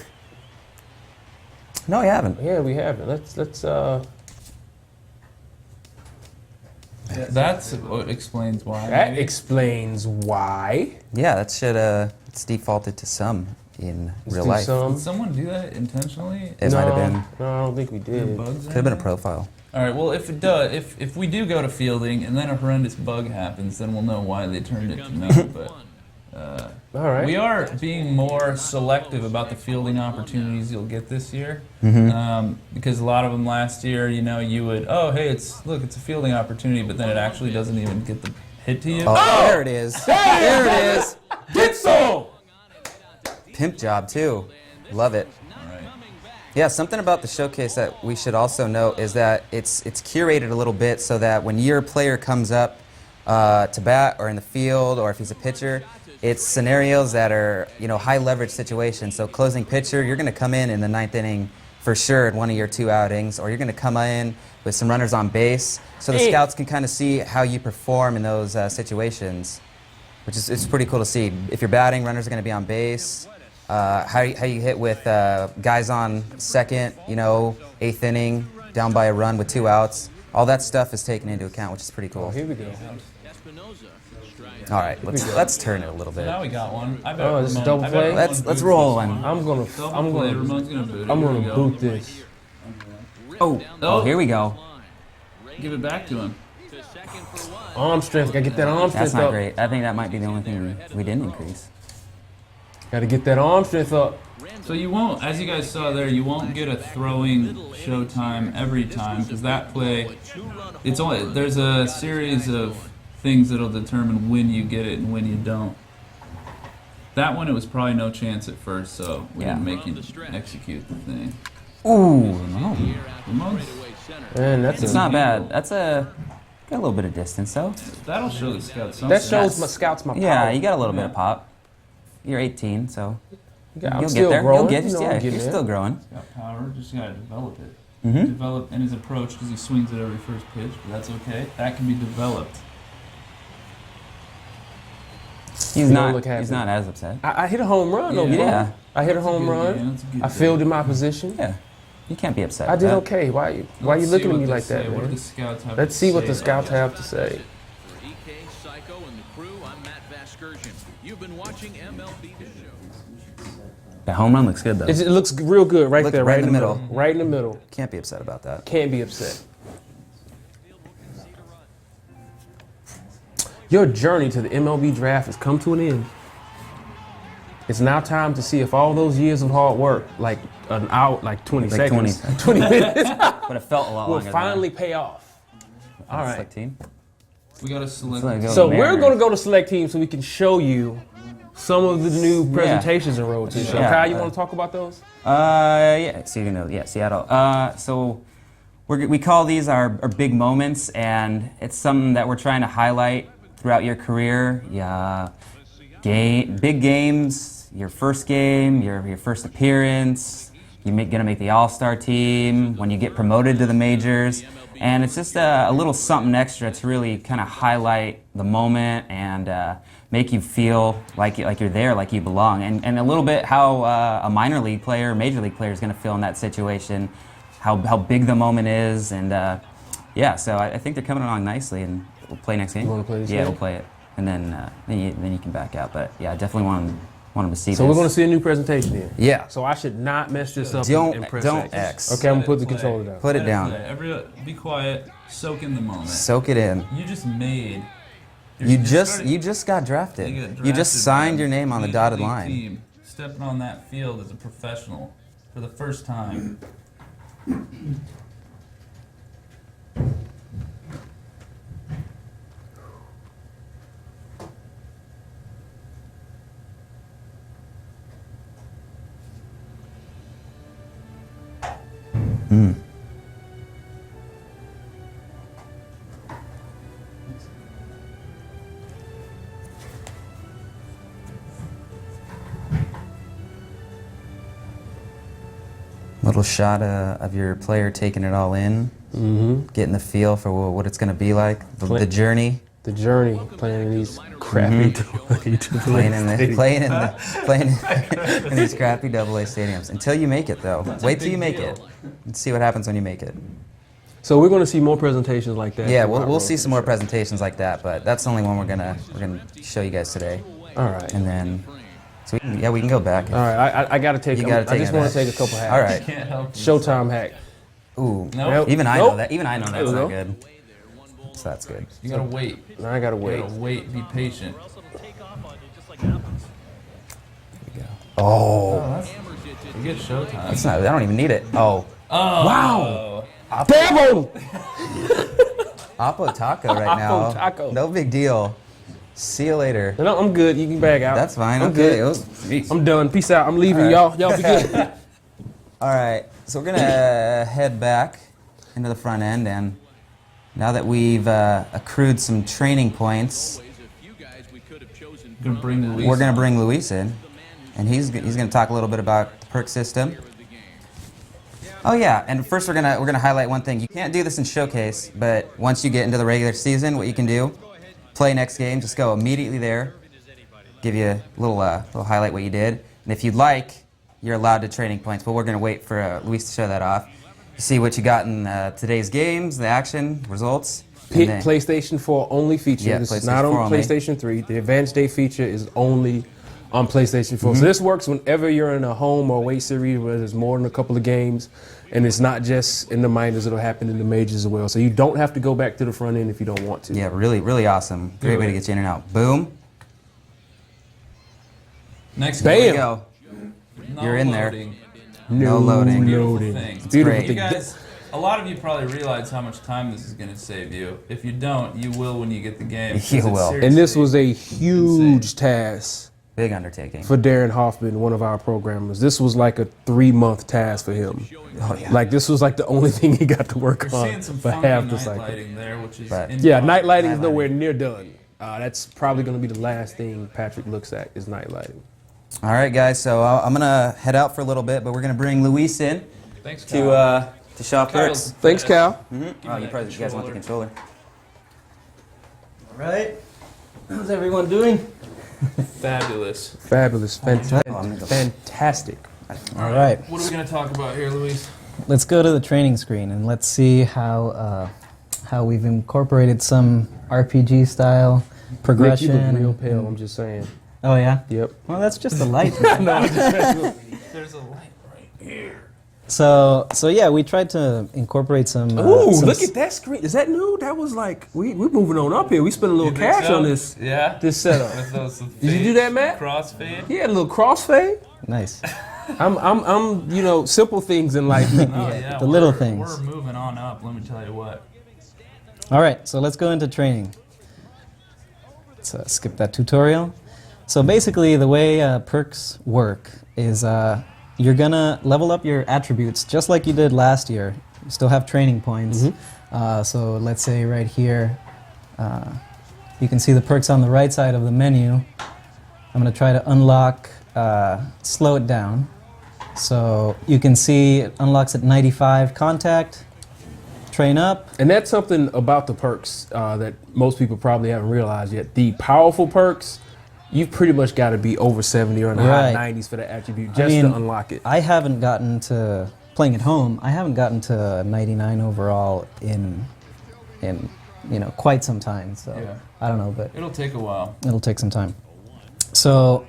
S3: No, you haven't.
S1: Yeah, we haven't. Let's
S2: That's what explains why.
S1: that
S2: maybe.
S1: explains why.
S3: Yeah, that should it's defaulted to some in
S1: Let's
S3: real
S1: do
S3: life.
S1: some.
S2: Did someone do that intentionally?
S3: It might have been.
S1: No, I don't think we did.
S2: Bugs
S3: Could have been a
S2: in there?
S3: profile.
S2: All right. Well, if it does, if we do go to fielding and then a horrendous bug happens, then we'll know why they turned it to no. But
S1: All right.
S2: we are being more selective about the fielding opportunities you'll get this year, because a lot of them last year, you know, you would, oh, hey, it's a fielding opportunity, but then it actually doesn't even get the hit to you.
S3: Oh, there it is. There it is.
S1: Get some.
S3: Pimp job too. Love it.
S2: All right.
S3: Yeah, something about the showcase that we should also note is that it's curated a little bit so that when your player comes up to bat or in the field or if he's a pitcher, it's scenarios that are, you know, high leverage situations. So closing pitcher, you're going to come in the 9th inning for sure in one of your 2 outings, or you're going to come in with some runners on base, so the scouts can kind of see how you perform in those situations, which is it's pretty cool to see. If you're batting, runners are going to be on base. How you hit with guys on second, you know, 8th inning, down by a run with 2 outs. All that stuff is taken into account, which is pretty cool.
S1: Oh, here we go.
S3: All right, let's turn it a little
S2: So
S3: bit.
S2: now we got one. I bet
S1: Oh, this is
S2: Ramon-
S1: double
S2: I bet
S1: play?
S2: Ramon
S3: Let's
S2: boots
S3: roll
S2: this
S3: one.
S1: I'm gonna
S2: Double play. Ramon's gonna boot it.
S1: I'm
S2: Here we
S1: gonna
S2: go.
S1: boot this.
S3: Oh, here we go.
S2: Give it back to him.
S1: Arm strength. Gotta get that arm strength
S3: That's not
S1: up.
S3: great. I think that might be the only thing we didn't increase.
S1: Gotta get that arm strength up.
S2: So you won't, as you guys saw there, you won't get a throwing Showtime every time because that play, it's only there's a series of things that'll determine when you get it and when you don't. That one, it was probably no chance at first, so we didn't make you execute the thing.
S3: Ooh, no.
S2: Ramon's,
S1: Man, that's
S3: It's not bad. That's got a little bit of distance though.
S2: that'll show the scouts something.
S1: that shows my scouts my power.
S3: Yeah, you got a little bit of pop. You're 18, so
S1: I'm
S3: you'll
S1: still
S3: get there.
S1: growing.
S3: You'll get
S1: You know,
S3: yeah,
S1: I'm
S3: you're
S1: getting there.
S3: still growing.
S2: Got power, just gotta develop it.
S3: Mhm.
S2: Develop in his approach because he swings at every first pitch, but that's okay. That can be developed.
S3: He's
S1: You don't
S3: not.
S1: look happy.
S3: He's not as upset.
S1: I hit a home run, though,
S2: Yeah.
S1: bro.
S3: Yeah.
S1: I hit a
S2: That's a
S1: home
S2: good
S1: run.
S2: game. That's a good
S1: I
S2: game.
S1: fielded my position.
S3: Yeah, you can't be upset.
S1: I
S3: with
S1: did
S3: that.
S1: okay. Why you
S2: Let's
S1: looking
S2: see
S1: at
S2: what
S1: me
S2: they
S1: like
S2: say.
S1: that,
S2: What do
S1: man?
S2: the scouts have
S1: Let's
S2: to
S1: see what
S2: say
S1: the
S2: about
S1: scouts
S2: that?
S1: have to say.
S4: For EK, Psycho, and the crew, I'm Matt Vasgersian. You've been watching MLB The Show.
S3: The home run looks good though.
S1: It looks real good right
S3: Look
S1: there,
S3: right
S1: right
S3: in
S1: in
S3: the
S1: the middle.
S3: middle.
S1: Right in the middle.
S3: Can't be upset about that.
S1: Can't be upset. Your journey to the MLB draft has come to an end. It's now time to see if all those years of hard work, like an hour, like 20
S3: Like 20
S1: seconds, 20 minutes,
S3: but it felt a lot
S1: will
S3: longer.
S1: finally pay off. All right.
S3: Select team.
S2: We got to select.
S3: Let's go.
S1: So we're
S3: Mariners.
S1: going to go to select team so we can show you some of the new presentations in Road to the Show.
S3: Yeah.
S1: Kyle, you want to talk about those?
S3: Yeah. So you know, yeah, Seattle. So we call these our big moments, and it's something that we're trying to highlight throughout your career. Yeah, big games, your first game, your first appearance. You're gonna make the All-Star team when you get promoted to the majors, and it's just a little something extra to really kind of highlight the moment and make you feel like you're there, like you belong, and a little bit how a minor league player, major league player is gonna feel in that situation, how big the moment is, and yeah. So I think they're coming along nicely, and we'll play next game.
S1: You wanna play this
S3: Yeah,
S1: game?
S3: we'll play it, and then you can back out. But yeah, I definitely want them to see this.
S1: So we're going to see a new presentation here.
S3: Yeah.
S1: So I should not mess this up and press
S3: Don't
S1: X.
S3: X.
S1: Okay, I'm going to put the
S2: Play.
S1: controller down.
S3: Put it down.
S2: Be quiet. Soak in the moment.
S3: Soak it in.
S2: You just made.
S3: You just got drafted.
S2: You got
S3: You
S2: drafted
S3: just signed
S2: by
S3: your name on the
S2: Major
S3: dotted
S2: League
S3: line.
S2: Team, stepping on that field as a professional for the first time.
S3: Little shot of your player taking it all in, getting the feel for what it's going to be like, the journey,
S1: The journey, playing in these crappy
S3: playing in these crappy AA stadiums. Until you make it, though. Wait till you make it and see what happens when you make it.
S1: So we're going to see more presentations like that.
S3: Yeah,
S1: throughout
S3: we'll
S1: Road
S3: see
S1: to
S3: some
S1: the
S3: more
S1: Show.
S3: presentations like that, but that's the only one we're gonna show you guys today.
S1: All right.
S3: And then, so we can go back.
S1: All right, I got to take.
S3: You gotta
S1: I
S3: take
S1: just
S3: it
S1: want to
S3: back.
S1: take a couple hacks.
S3: All right.
S2: Can't help
S1: Showtime hack.
S3: Ooh.
S2: Nope.
S3: Even I
S1: Nope.
S3: know that. Even I know
S1: There
S3: that's
S1: we
S3: not
S1: go.
S3: good. So that's good.
S2: You gotta wait.
S1: Now I got to
S2: You
S1: wait.
S2: gotta wait. Be patient.
S3: Oh,
S2: You get Showtime.
S3: it's not. I don't even need it. Oh,
S1: Wow. Devil.
S3: Oppo Taco right now.
S1: Oppo Taco.
S3: No big deal. See you later.
S1: No, I'm good. You can back out.
S3: That's fine.
S1: I'm
S3: Okay.
S1: good.
S3: Oh, jeez.
S1: I'm done. Peace out. I'm leaving,
S3: All right.
S1: y'all. Y'all be good.
S3: All right, so we're gonna head back into the front end, and now that we've accrued some training points,
S2: Gonna bring Luis.
S3: we're gonna bring Luis in, and he's gonna talk a little bit about the perk system. Oh yeah, and first we're gonna highlight one thing. You can't do this in Showcase, but once you get into the regular season, what you can do, play next game, just go immediately there, give you a little highlight what you did, and if you'd like, you're allowed to training points, but we're going to wait for Luis to show that off. See what you got in today's games, the action, results. and then-
S1: PlayStation 4 only feature.
S3: Yeah,
S1: This is
S3: PlayStation
S1: not
S3: 4
S1: on
S3: only.
S1: PlayStation 3. The Advanced Day feature is only on PlayStation 4. So this works whenever you're in a home or away series where there's more than a couple of games, and it's not just in the minors, it'll happen in the majors as well. So you don't have to go back to the front end if you don't want to.
S3: Yeah, really, really awesome. Great way to get you in and out. Boom.
S2: Next
S1: Bam.
S3: There
S2: game.
S3: you go.
S2: No
S3: You're in there.
S2: loading.
S3: No loading.
S2: Beautiful
S1: Loading.
S2: thing.
S1: It's beautiful
S3: great.
S1: thing.
S2: You guys, a lot of you probably realize how much time this is going to save you. If you don't, you will when you get the game. 'cause
S3: You
S2: it's
S3: will.
S1: And this
S2: seriously
S1: was a huge
S2: insane.
S1: task
S3: Big undertaking.
S1: for Darren Hoffman, one of our programmers. This was like a 3-month task for him.
S3: Oh yeah.
S1: Like this was like the only thing he got to work
S2: We're
S1: on
S2: seeing some
S1: for
S2: funky
S1: half the
S2: night
S1: cycle.
S2: lighting there, which is
S3: But-
S2: in
S1: Yeah,
S2: progress.
S1: night lighting is
S3: Night
S1: nowhere
S3: lighting.
S1: near done. That's probably going to be the last thing Patrick looks at is night lighting.
S3: All right, guys. So I'm gonna head out for a little bit, but we're gonna bring Luis in
S2: Thanks, Kyle.
S3: to show off
S2: Kyle's-
S3: perks.
S1: Thanks, Cal.
S3: Oh, you guys want the controller?
S5: All right. How's everyone doing?
S2: Fabulous.
S1: Fabulous.
S3: Oh, I'm gonna go-
S1: Fantastic.
S5: All right.
S2: What are we going to talk about here, Luis?
S5: Let's go to the training screen and let's see how we've incorporated some RPG style
S1: Nick, you
S5: progression.
S1: look real pale, I'm just saying.
S5: Oh yeah.
S1: Yep.
S5: Well, that's just the light.
S2: There's a light right here.
S5: So yeah, we tried to incorporate some.
S1: Ooh,
S5: some
S1: look at that screen. Is that new? That was like, we're moving on up here. We spent a little
S2: You think
S1: cash
S2: so?
S1: on this
S2: Yeah.
S1: this setup.
S2: With those
S1: Did you do that, Matt?
S2: Crossfade.
S1: He had a little crossfade.
S5: Nice.
S1: I'm, simple things in life make me
S2: Oh
S1: happy.
S2: yeah,
S5: The little
S2: we're-
S5: things.
S2: We're moving on up. Let me tell you what.
S5: All right, so let's go into training. Let's skip that tutorial. So basically, the way perks work is you're gonna level up your attributes just like you did last year. You still have training points. So let's say right here, you can see the perks on the right side of the menu. I'm gonna try to unlock slow it down. So you can see it unlocks at 95 contact, train up.
S1: And that's something about the perks that most people probably haven't realized yet. The powerful perks, you've pretty much got to be over 70 or in the high
S5: Right.
S1: 90s for that attribute just to unlock it.
S5: I haven't gotten to playing at home. I haven't gotten to 99 overall in quite some time. So
S2: Yeah.
S5: I don't know, but
S2: It'll take a while.
S5: it'll take some time. So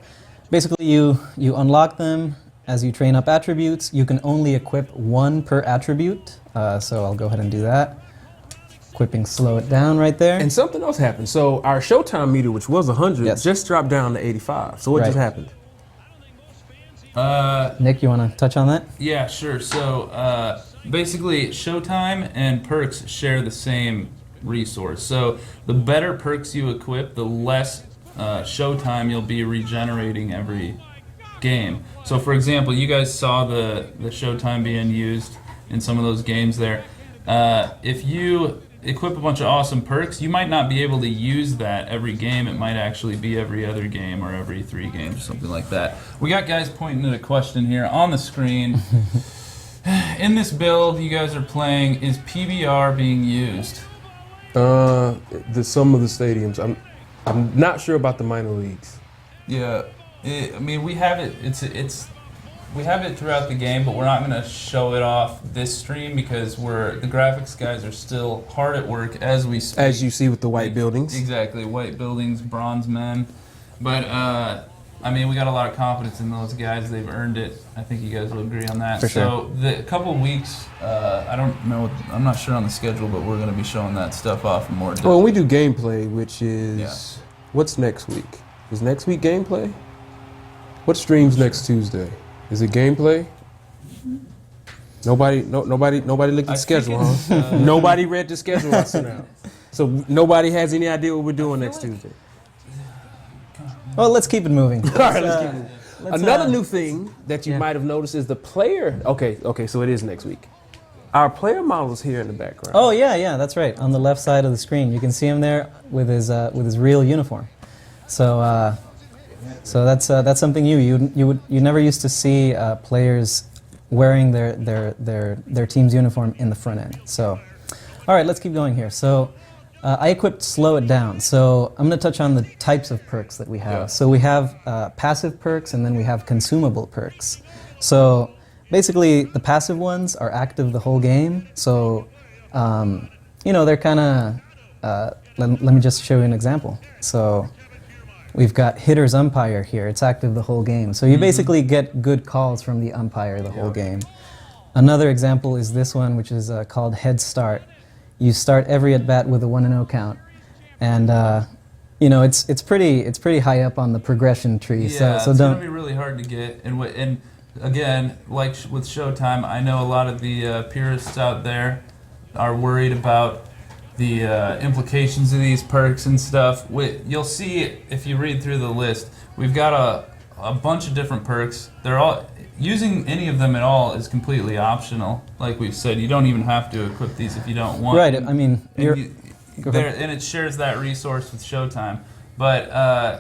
S5: basically, you unlock them as you train up attributes. You can only equip one per attribute. So I'll go ahead and do that. Equipping slow it down right there.
S1: And something else happened. So our Showtime meter, which was 100,
S5: Yes.
S1: just dropped down to 85. So what
S5: Right.
S1: just happened?
S5: Nick, you want to touch on that?
S2: Yeah, sure. So basically, Showtime and perks share the same resource. So the better perks you equip, the less Showtime you'll be regenerating every game. So for example, you guys saw the Showtime being used in some of those games there. If you equip a bunch of awesome perks, you might not be able to use that every game. It might actually be every other game or every 3 games or something like that. We got guys pointing at a question here on the screen. In this build you guys are playing, is PBR being used?
S1: Some of the stadiums. I'm not sure about the minor leagues.
S2: Yeah, I mean we have it. We have it throughout the game, but we're not going to show it off this stream because the graphics guys are still hard at work as we speak.
S1: As you see with the white buildings.
S2: Exactly, white buildings, bronze men. But I mean, we got a lot of confidence in those guys. They've earned it. I think you guys will agree on that.
S5: For sure.
S2: So the couple weeks, I don't know. I'm not sure on the schedule, but we're going to be showing that stuff off in more depth.
S1: Well, we do gameplay, which is
S2: Yeah.
S1: what's next week? Is next week gameplay? What streams next Tuesday? Is it gameplay? Nobody looked at the schedule, huh? Nobody read the schedule I sent out. So nobody has any idea what we're doing next Tuesday.
S5: Well, let's keep it moving.
S1: All right, let's keep moving.
S5: let's,
S1: Another new thing that you might have noticed is the player. Okay, so it is next week. Our player model is here in the background.
S5: Oh yeah, that's right. On the left side of the screen, you can see him there with his real uniform. So that's something you never used to see players wearing their team's uniform in the front end. So, all right, let's keep going here. So, I equipped slow it down. So I'm going to touch on the types of perks that we have.
S2: Yeah.
S5: So we have passive perks and then we have consumable perks. So basically, the passive ones are active the whole game. So they're kind of. Let me just show you an example. So. We've got hitter's umpire here. It's active the whole game. So you basically get good calls from the umpire the whole game. Another example is this one, which is called head start. You start every at bat with a 1-0 count, and it's pretty high up on the progression tree.
S2: Yeah,
S5: so
S2: it's
S5: don't.
S2: gonna be really hard to get. And again, like with Showtime, I know a lot of the purists out there are worried about the implications of these perks and stuff. You'll see if you read through the list. We've got a bunch of different perks. They're all using any of them at all is completely optional. Like we've said, you don't even have to equip these if you don't want.
S5: Right. I mean,
S2: And it shares that resource with Showtime. But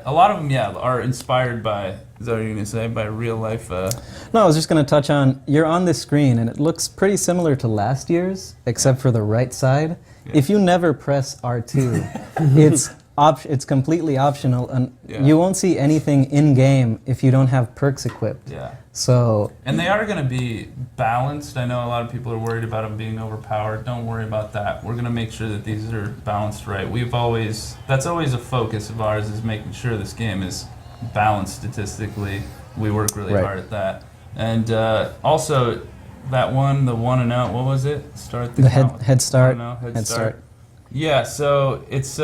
S2: a lot of them, are inspired by. Is that what you're gonna say? By real life.
S5: No, I was just going to touch on. You're on this screen, and it looks pretty similar to last year's, except for the right side.
S2: Yeah.
S5: If you never press R2, it's completely optional, and you won't see anything in game if you don't have perks equipped.
S2: Yeah.
S5: So.
S2: And they are going to be balanced. I know a lot of people are worried about them being overpowered. Don't worry about that. We're going to make sure that these are balanced right. That's always a focus of ours, is making sure this game is balanced statistically. We work really hard at that. And also, that one, the 1-0, what was it? Start the count.
S5: Head start.
S2: 1-0,
S5: Head start.
S2: Yeah, so it's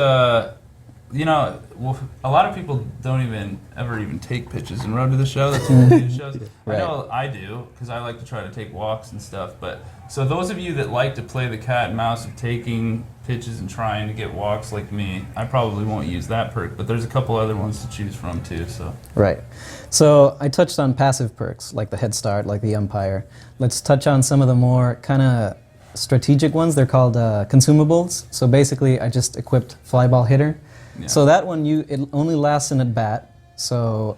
S2: you know, well, a lot of people don't ever even take pitches in Road to the Show. That's what they do shows.
S5: Right.
S2: I know I do because I like to try to take walks and stuff. But so those of you that like to play the cat and mouse of taking pitches and trying to get walks like me, I probably won't use that perk. But there's a couple other ones to choose from too. So
S5: Right. So I touched on passive perks like the head start, like the umpire. Let's touch on some of the more kind of strategic ones. They're called consumables. So basically, I just equipped fly ball hitter.
S2: Yeah.
S5: So that one, it only lasts an at bat, so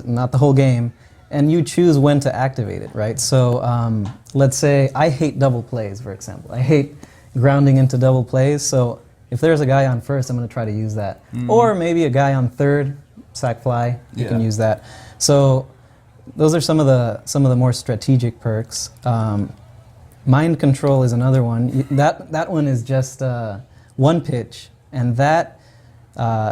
S5: not the whole game, and you choose when to activate it, right? So let's say I hate double plays, for example. I hate grounding into double plays. So if there's a guy on first, I'm going to try to use that, or maybe a guy on third, sac fly. You can use that. So those are some of the more strategic perks. Mind control is another one. That one is just one pitch. And that,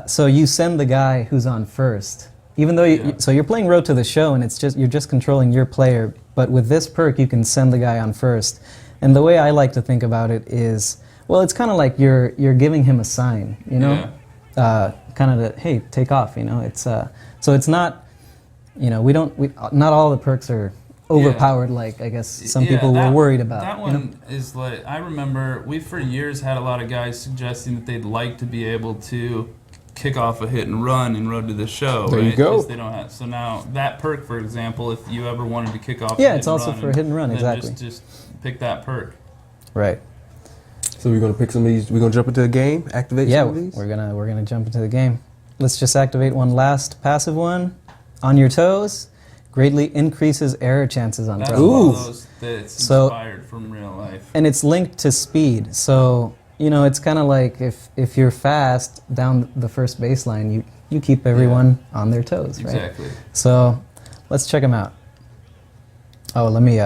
S5: so you send the guy who's on first, even though so you're playing Road to the Show, and you're just controlling your player. But with this perk, you can send the guy on first. And the way I like to think about it is, well, it's kind of like you're giving him a sign, you know, kind of hey, take off, you know. It's so it's not, you know, not all the perks are overpowered like I guess some people were worried about.
S2: That one is like, I remember we for years had a lot of guys suggesting that they'd like to be able to kick off a hit and run in Road to the Show.
S1: There
S2: right?
S1: you go.
S2: 'Cause they don't have, so now that perk, for example, if you ever wanted to kick off,
S5: Yeah, it's also for hit and run, exactly.
S2: Just pick that perk.
S5: Right.
S1: So we're gonna pick some of these. We're gonna jump into the game, activate
S5: Yeah,
S1: some of these.
S5: we're gonna jump into the game. Let's just activate one last passive one. On your toes, greatly increases error chances on
S2: That's
S5: throw.
S2: one
S1: Ooh.
S2: of those that's
S5: So-
S2: inspired from real life.
S5: And it's linked to speed. So, you know, it's kind of like if you're fast down the first baseline, you keep everyone on their toes, right?
S2: Exactly.
S5: So, let's check them out. Oh, let me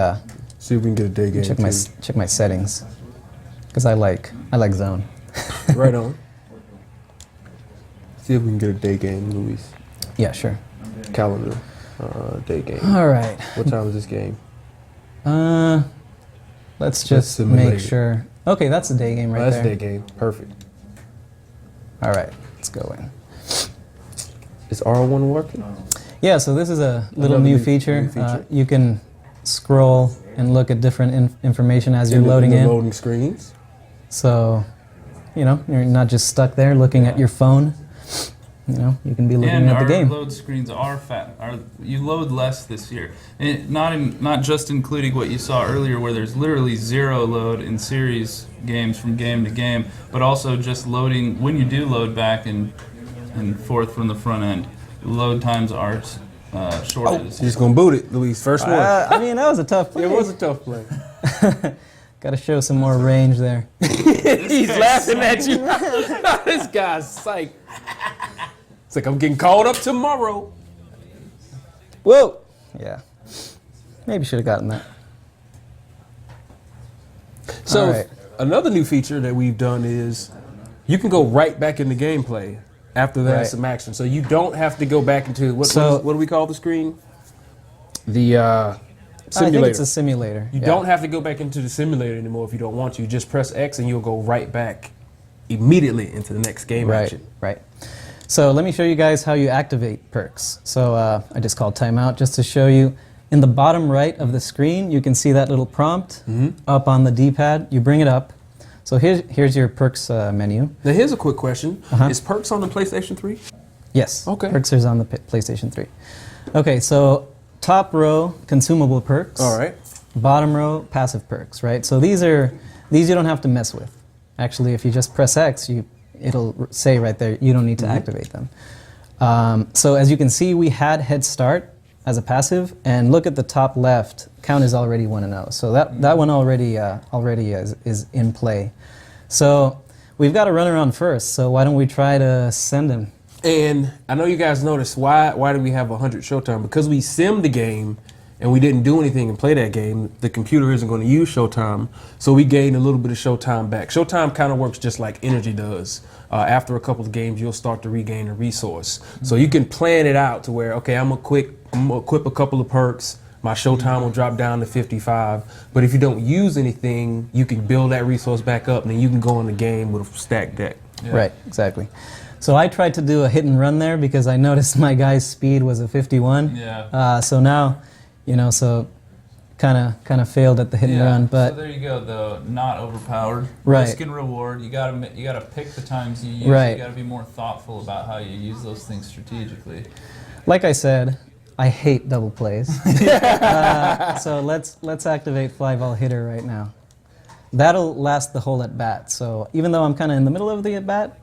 S1: See if we can get a day game.
S5: check my settings, because I like zone.
S1: Right on. See if we can get a day game, Luis.
S5: Yeah, sure.
S1: Calendar, day game.
S5: All right.
S1: What time is this game?
S5: Let's just
S1: simulate
S5: make
S1: it.
S5: sure. Okay, that's the day game right
S1: That's
S5: there.
S1: day game. Perfect.
S5: All right, let's go in.
S1: Is R1 working?
S5: Yeah, so this is a little
S1: Another
S5: new
S1: new
S5: feature.
S1: feature.
S5: You can scroll and look at different information as you're
S1: In the-
S5: loading
S1: in the
S5: in.
S1: loading screens.
S5: So, you know, you're not just stuck there looking at your phone. You know, you can be looking
S2: And
S5: at the
S2: our
S5: game.
S2: load screens are fat. You load less this year. And not just including what you saw earlier, where there's literally zero load in series games from game to game, but also just loading when you do load back and forth from the front end. Load times are shorter this
S1: You're
S2: year.
S1: just gonna boot it, Luis. First one.
S5: I mean, that was a tough play.
S1: It was a tough play.
S5: Got to show some more range there.
S1: He's laughing at you. This guy's psyched. It's like I'm getting called up tomorrow.
S5: Whoa! Yeah. Maybe should have gotten that.
S1: So
S5: All right.
S1: another new feature that we've done is you can go right back into gameplay after that
S5: Right.
S1: some action. So you don't have to go back into what do we call the screen? The
S5: I
S1: simulator.
S5: think it's a simulator.
S1: You
S5: yeah.
S1: don't have to go back into the simulator anymore if you don't want to. You just press X and you'll go right back immediately into the next game
S5: Right,
S1: action.
S5: right. So let me show you guys how you activate perks. So I just called timeout just to show you. In the bottom right of the screen, you can see that little prompt up on the D-pad. You bring it up. So here's your perks menu.
S1: Now here's a quick question.
S5: Uh-huh.
S1: Is Perks on the PlayStation 3?
S5: Yes,
S1: Okay.
S5: perks is on the PlayStation 3. Okay, so top row, consumable perks.
S1: All right.
S5: Bottom row, passive perks, right? So these you don't have to mess with. Actually, if you just press X, it'll say right there, you don't need to activate them. So as you can see, we had Head Start as a passive, and look at the top left, count is already 1-0. So that one already is in play. So we've got a runner on first, so why don't we try to send him?
S1: And I know you guys noticed why do we have 100 Showtime? Because we simmed the game and we didn't do anything and play that game. The computer isn't going to use Showtime, so we gained a little bit of Showtime back. Showtime kind of works just like energy does. After a couple of games, you'll start to regain a resource. So you can plan it out to where, okay, I'm gonna equip a couple of perks. My Showtime will drop down to 55. But if you don't use anything, you can build that resource back up, and then you can go in the game with a stacked deck.
S2: Yeah.
S5: Right, exactly. So I tried to do a hit and run there because I noticed my guy's speed was a 51.
S2: Yeah.
S5: So now, so kind of failed at the hit and run. But
S2: so there you go, though. Not overpowered.
S5: Right.
S2: Risk and reward. You gotta pick the times you use.
S5: Right.
S2: You gotta be more thoughtful about how you use those things strategically.
S5: like I said, I hate double plays. So let's activate fly ball hitter right now. That'll last the whole at bat. So even though I'm kind of in the middle of the at bat,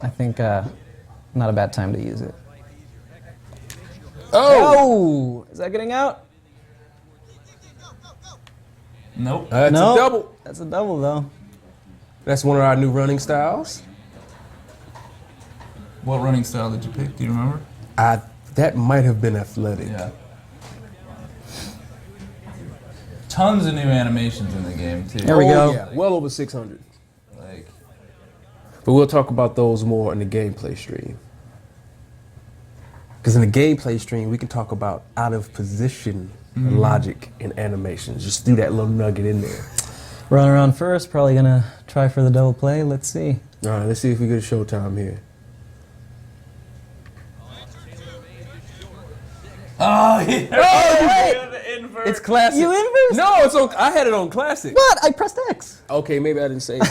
S5: I think not a bad time to use it. Oh! Is that getting out?
S2: Nope.
S1: That's
S5: No.
S1: a double.
S5: That's a double though.
S1: That's one of our new running styles.
S2: What running style did you pick? Do you remember?
S1: That might have been athletic.
S2: Yeah. Tons of new animations in the game too.
S5: There we go.
S1: Yeah, well over 600.
S2: Like,
S1: But we'll talk about those more in the gameplay stream. Because in the gameplay stream, we can talk about out of position logic and animations. Just do that little nugget in there.
S5: Run around first, probably gonna try for the double play. Let's see.
S1: All right, let's see if we get a Showtime here.
S2: oh yeah.
S1: Oh,
S2: The invert.
S1: it's classic.
S5: You inverse?
S1: No, it's on. I had it on classic.
S5: What? I pressed X.
S1: Okay, maybe I didn't say it.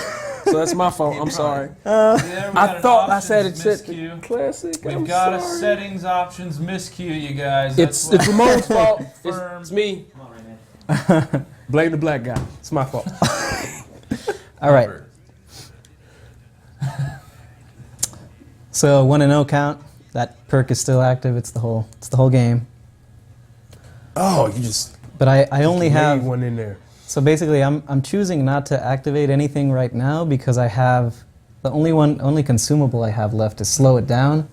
S1: So that's my fault. I'm sorry.
S2: Yeah, we
S1: I
S2: got an
S1: thought I said it
S2: options
S1: said
S2: miscue.
S1: classic.
S2: We've
S1: I'm
S2: got a
S1: sorry.
S2: settings options miscue, you guys.
S1: It's
S2: That's
S1: Ramon's fault.
S2: Firm.
S1: It's me. Blame the black guy. It's my fault.
S5: All right. So 1-0 count. That perk is still active. It's the whole game.
S1: Oh, you just
S5: But I only
S1: laid
S5: have.
S1: one in there.
S5: So basically, I'm choosing not to activate anything right now because I have the only consumable I have left is slow it down,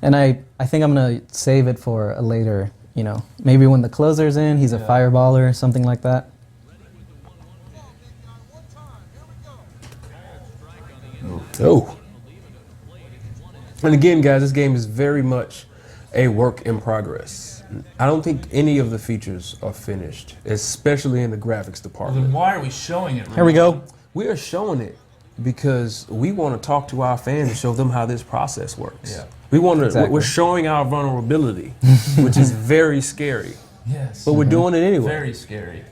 S5: and I think I'm gonna save it for a later. Maybe when the closer's in, he's a fireballer or something like that.
S1: Oh. And again, guys, this game is very much a work in progress. I don't think any of the features are finished, especially in the graphics
S2: Then
S1: department.
S2: why are we showing it?
S5: Here we go.
S1: We are showing it because we want to talk to our fans and show them how this process works.
S2: Yeah.
S1: We want to.
S5: Exactly.
S1: We're showing our vulnerability, which is very scary,
S2: Yes.
S1: but we're doing it anyway.
S2: Very scary.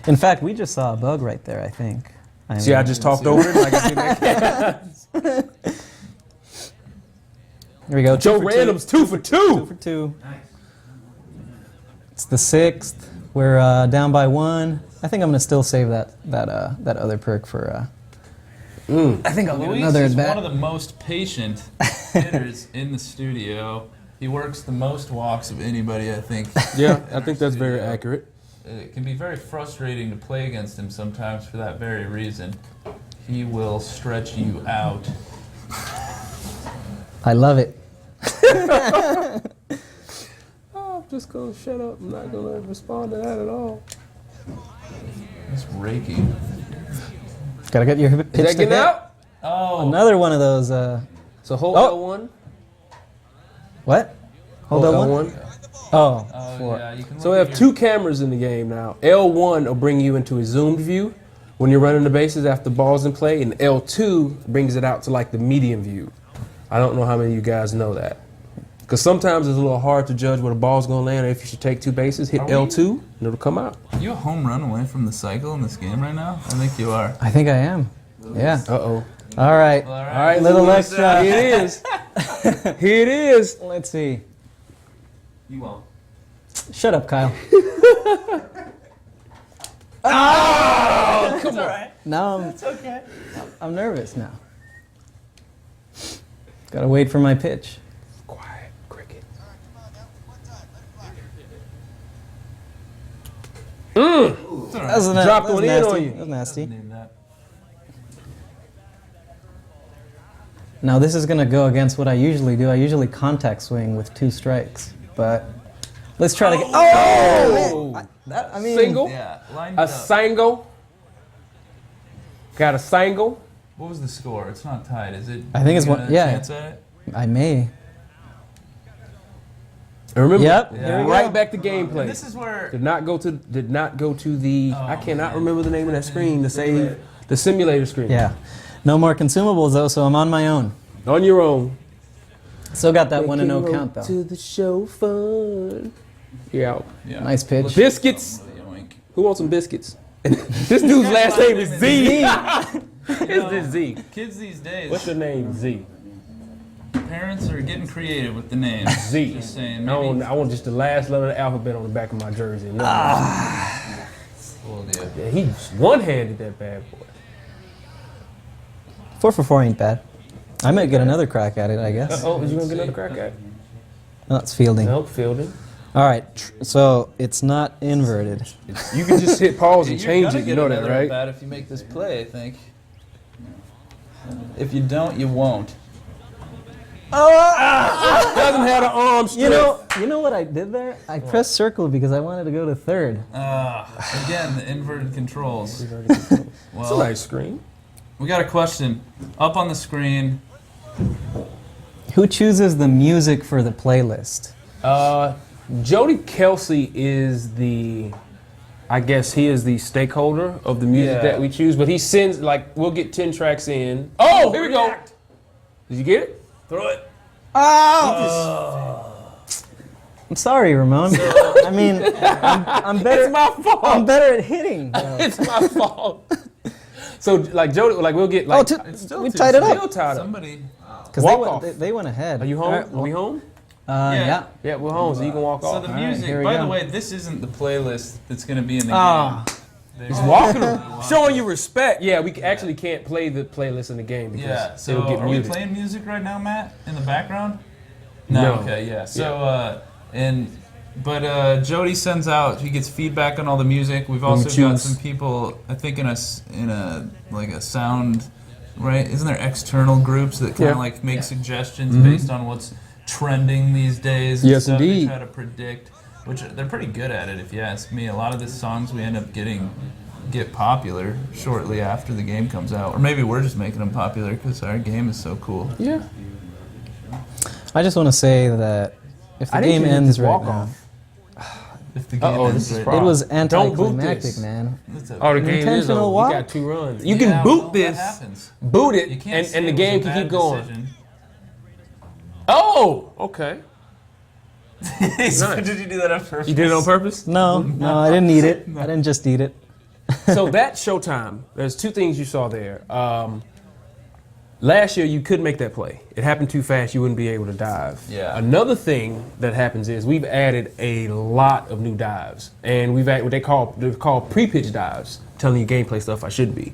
S5: In fact, we just saw a bug right there. I think.
S1: See, I just talked over it like I did that.
S5: Here we go.
S1: Joe
S5: 2 for 2.
S1: Random's 2 for 2.
S5: 2 for 2. It's the 6th. We're down by 1. I think I'm gonna still save that other perk for. I think I'll get
S2: Luis
S5: another
S2: is
S5: at bat.
S2: one of the most patient hitters in the studio. He works the most walks of anybody, I think.
S1: Yeah, I think that's very accurate.
S2: It can be very frustrating to play against him sometimes for that very reason. He will stretch you out.
S5: I love it.
S1: Oh, I'm just gonna shut up. I'm not gonna respond to that at all.
S2: He's raking.
S5: Gotta get your pitch
S1: Is that
S5: to
S1: getting
S5: hit.
S1: out?
S2: Oh,
S5: Another one of those.
S1: So hold
S5: Oh.
S1: L1.
S5: What? Hold L1. Oh,
S2: oh
S5: four.
S2: yeah. You can
S1: So we
S2: look
S1: have
S2: at
S1: two cameras in the game now. L1 will bring you into a zoomed view when you're running the bases after the ball's in play, and L2 brings it out to like the medium view. I don't know how many of you guys know that. Because sometimes it's a little hard to judge where the ball's going to land or if you should take two bases. Hit
S2: Are we-
S1: L2 and it'll come out.
S2: Are you a home run away from the cycle in this game right now? I think you are.
S5: I think I am. Yeah.
S1: Uh-oh.
S5: All right.
S2: All
S1: All right,
S5: Little
S1: Luis,
S5: extra.
S1: Here it is. Here it is.
S5: Let's see.
S2: You won't.
S5: Shut up, Kyle.
S1: Oh, come on.
S2: Alright.
S5: Now
S2: It's okay.
S5: I'm nervous now. Gotta wait for my pitch.
S1: Quiet, cricket.
S5: That was
S1: Dropped one in
S5: nasty.
S1: on you.
S5: That was nasty.
S2: Name that.
S5: Now this is gonna go against what I usually do. I usually contact swing with 2 strikes, but let's try to get. Oh! Man. I mean,
S1: Single.
S2: Yeah. Line
S1: A
S2: up.
S1: single. Got a single.
S2: What was the score? It's not tied, is it?
S5: I think it's
S2: You got
S5: one-
S2: a
S5: yeah.
S2: chance at it?
S5: I may.
S1: And remember,
S5: Yep.
S2: Yeah.
S5: Here we
S1: right
S5: go.
S1: back to gameplay.
S2: And this is where
S1: Did not go to the I cannot
S2: man.
S1: remember the name of that screen to save the simulator screen.
S5: Yeah. No more consumables though, so I'm on my own.
S1: On your own.
S5: Still got that 1-0
S1: Making
S5: count
S1: Road
S5: though.
S1: to the show fun. Yeah.
S2: Yeah.
S5: Nice pitch.
S1: Biscuits.
S2: Yoink.
S1: Who wants some biscuits? This dude's last name is Z. It's this Z.
S2: Kids these days,
S1: What's your name? Z.
S2: parents are getting creative with the names.
S1: Z.
S2: Just saying.
S1: I want just the last letter of the alphabet on the back of my jersey.
S2: Cool deal.
S1: Yeah, he one-handed that bad boy.
S5: 4 for 4 ain't bad. I might get another crack at it, I guess.
S1: Oh, is you gonna get another crack at it?
S5: No, it's fielding.
S1: Nope, fielding.
S5: All right, so it's not inverted.
S1: You can just hit pause and
S2: You're
S1: change
S2: gonna
S1: it. You
S2: get
S1: know that,
S2: another
S1: right?
S2: at-bat if you make this play, I think. If you don't, you won't.
S1: Doesn't have an arm strength.
S5: You know what I did there? I pressed circle because I wanted to go to third.
S2: Again, the inverted controls.
S1: It's a
S2: Well,
S1: nice screen.
S2: we got a question up on the screen.
S5: Who chooses the music for the playlist?
S1: Jody Kelsey is I guess he is the stakeholder of the music
S2: Yeah.
S1: that we choose, but he sends, we'll get 10 tracks in. Oh, here we go. Did you get it? Throw it.
S5: I'm sorry, Ramon. I mean, I'm better.
S1: It's my fault.
S5: I'm better at hitting. bro.
S1: It's my fault. So, Jody, we'll get,
S2: It's still
S5: we
S2: too
S5: tied it
S2: soon.
S5: up.
S1: still tied up.
S2: Somebody.
S5: Because
S1: Walk
S5: they,
S1: off.
S5: they went ahead.
S1: Are you home?
S5: All right,
S1: Are we home?
S5: yeah.
S1: Yeah, we're home, so you can walk
S2: So
S1: off.
S2: the
S5: right,
S2: music,
S5: here we
S2: by
S5: go.
S2: the way, this isn't the playlist that's going to be in the
S5: Ah.
S2: game.
S1: He's walking him, showing you respect. Yeah, we actually can't play the playlist in the game because
S2: Yeah, so
S1: it'll get
S2: are we
S1: muted.
S2: playing music right now, Matt, in the background?
S1: No.
S2: Okay, yeah. So, Jody sends out, he gets feedback on all the music. We've also got
S1: choose.
S2: some people, I think in a sound, right? Isn't there external groups that kind of
S1: Yeah.
S2: make suggestions based on what's trending these days? And
S1: Yes,
S2: stuff.
S1: indeed.
S2: They try to predict, which they're pretty good at it if you ask me. A lot of the songs we end up get popular shortly after the game comes out. Or maybe we're just making them popular because our game is so cool.
S1: Yeah.
S5: I just want to say that if the
S1: I didn't
S5: game
S1: think you
S5: ends
S1: just
S5: right
S1: walk
S5: now,
S1: off.
S2: If the game
S1: Uh-oh,
S2: ends
S1: this is
S2: right
S1: problem.
S5: it was
S1: Don't boot
S5: anticlimactic,
S1: this.
S5: man.
S2: It's a-
S1: Oh, the game is
S5: Intentional
S1: over.
S5: walk?
S1: You got 2 runs. You
S2: Yeah,
S1: can boot
S2: well,
S1: this,
S2: That happens.
S1: boot it,
S2: You can't say
S1: and the
S2: it was
S1: game
S2: a
S1: can
S2: bad
S1: keep going.
S2: decision.
S1: Oh, okay.
S2: Did you do that on purpose?
S1: You did it on purpose?
S5: No, I didn't eat it. I didn't just eat it.
S1: So that's Showtime. There's 2 things you saw there. Last year, you couldn't make that play. It happened too fast. You wouldn't be able to dive.
S2: Yeah.
S1: Another thing that happens is we've added a lot of new dives, and we've added they're called pre-pitch dives, telling you gameplay stuff I should be.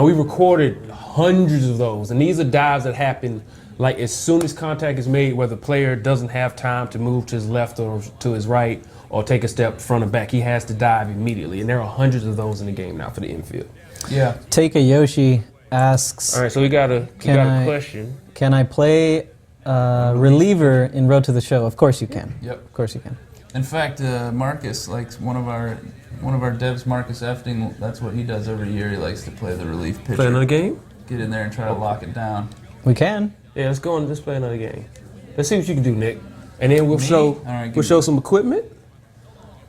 S1: We recorded hundreds of those, and these are dives that happen as soon as contact is made, where the player doesn't have time to move to his left or to his right or take a step front or back. He has to dive immediately, and there are hundreds of those in the game now for the infield.
S2: Yeah.
S5: Take a Yoshi asks,
S1: All right, so we got a question.
S5: can I play reliever in Road to the Show? Of course you can.
S2: Yep.
S5: Of course you can.
S2: In fact, Marcus, one of our devs, Marcus Efting, that's what he does every year. He likes to play the relief pitcher.
S1: Play another game?
S2: Get in there and try to lock it down.
S5: We can.
S1: Yeah, let's go and let's play another game. Let's see what you can do, Nick. And then we'll show
S2: All right,
S1: we'll show some equipment.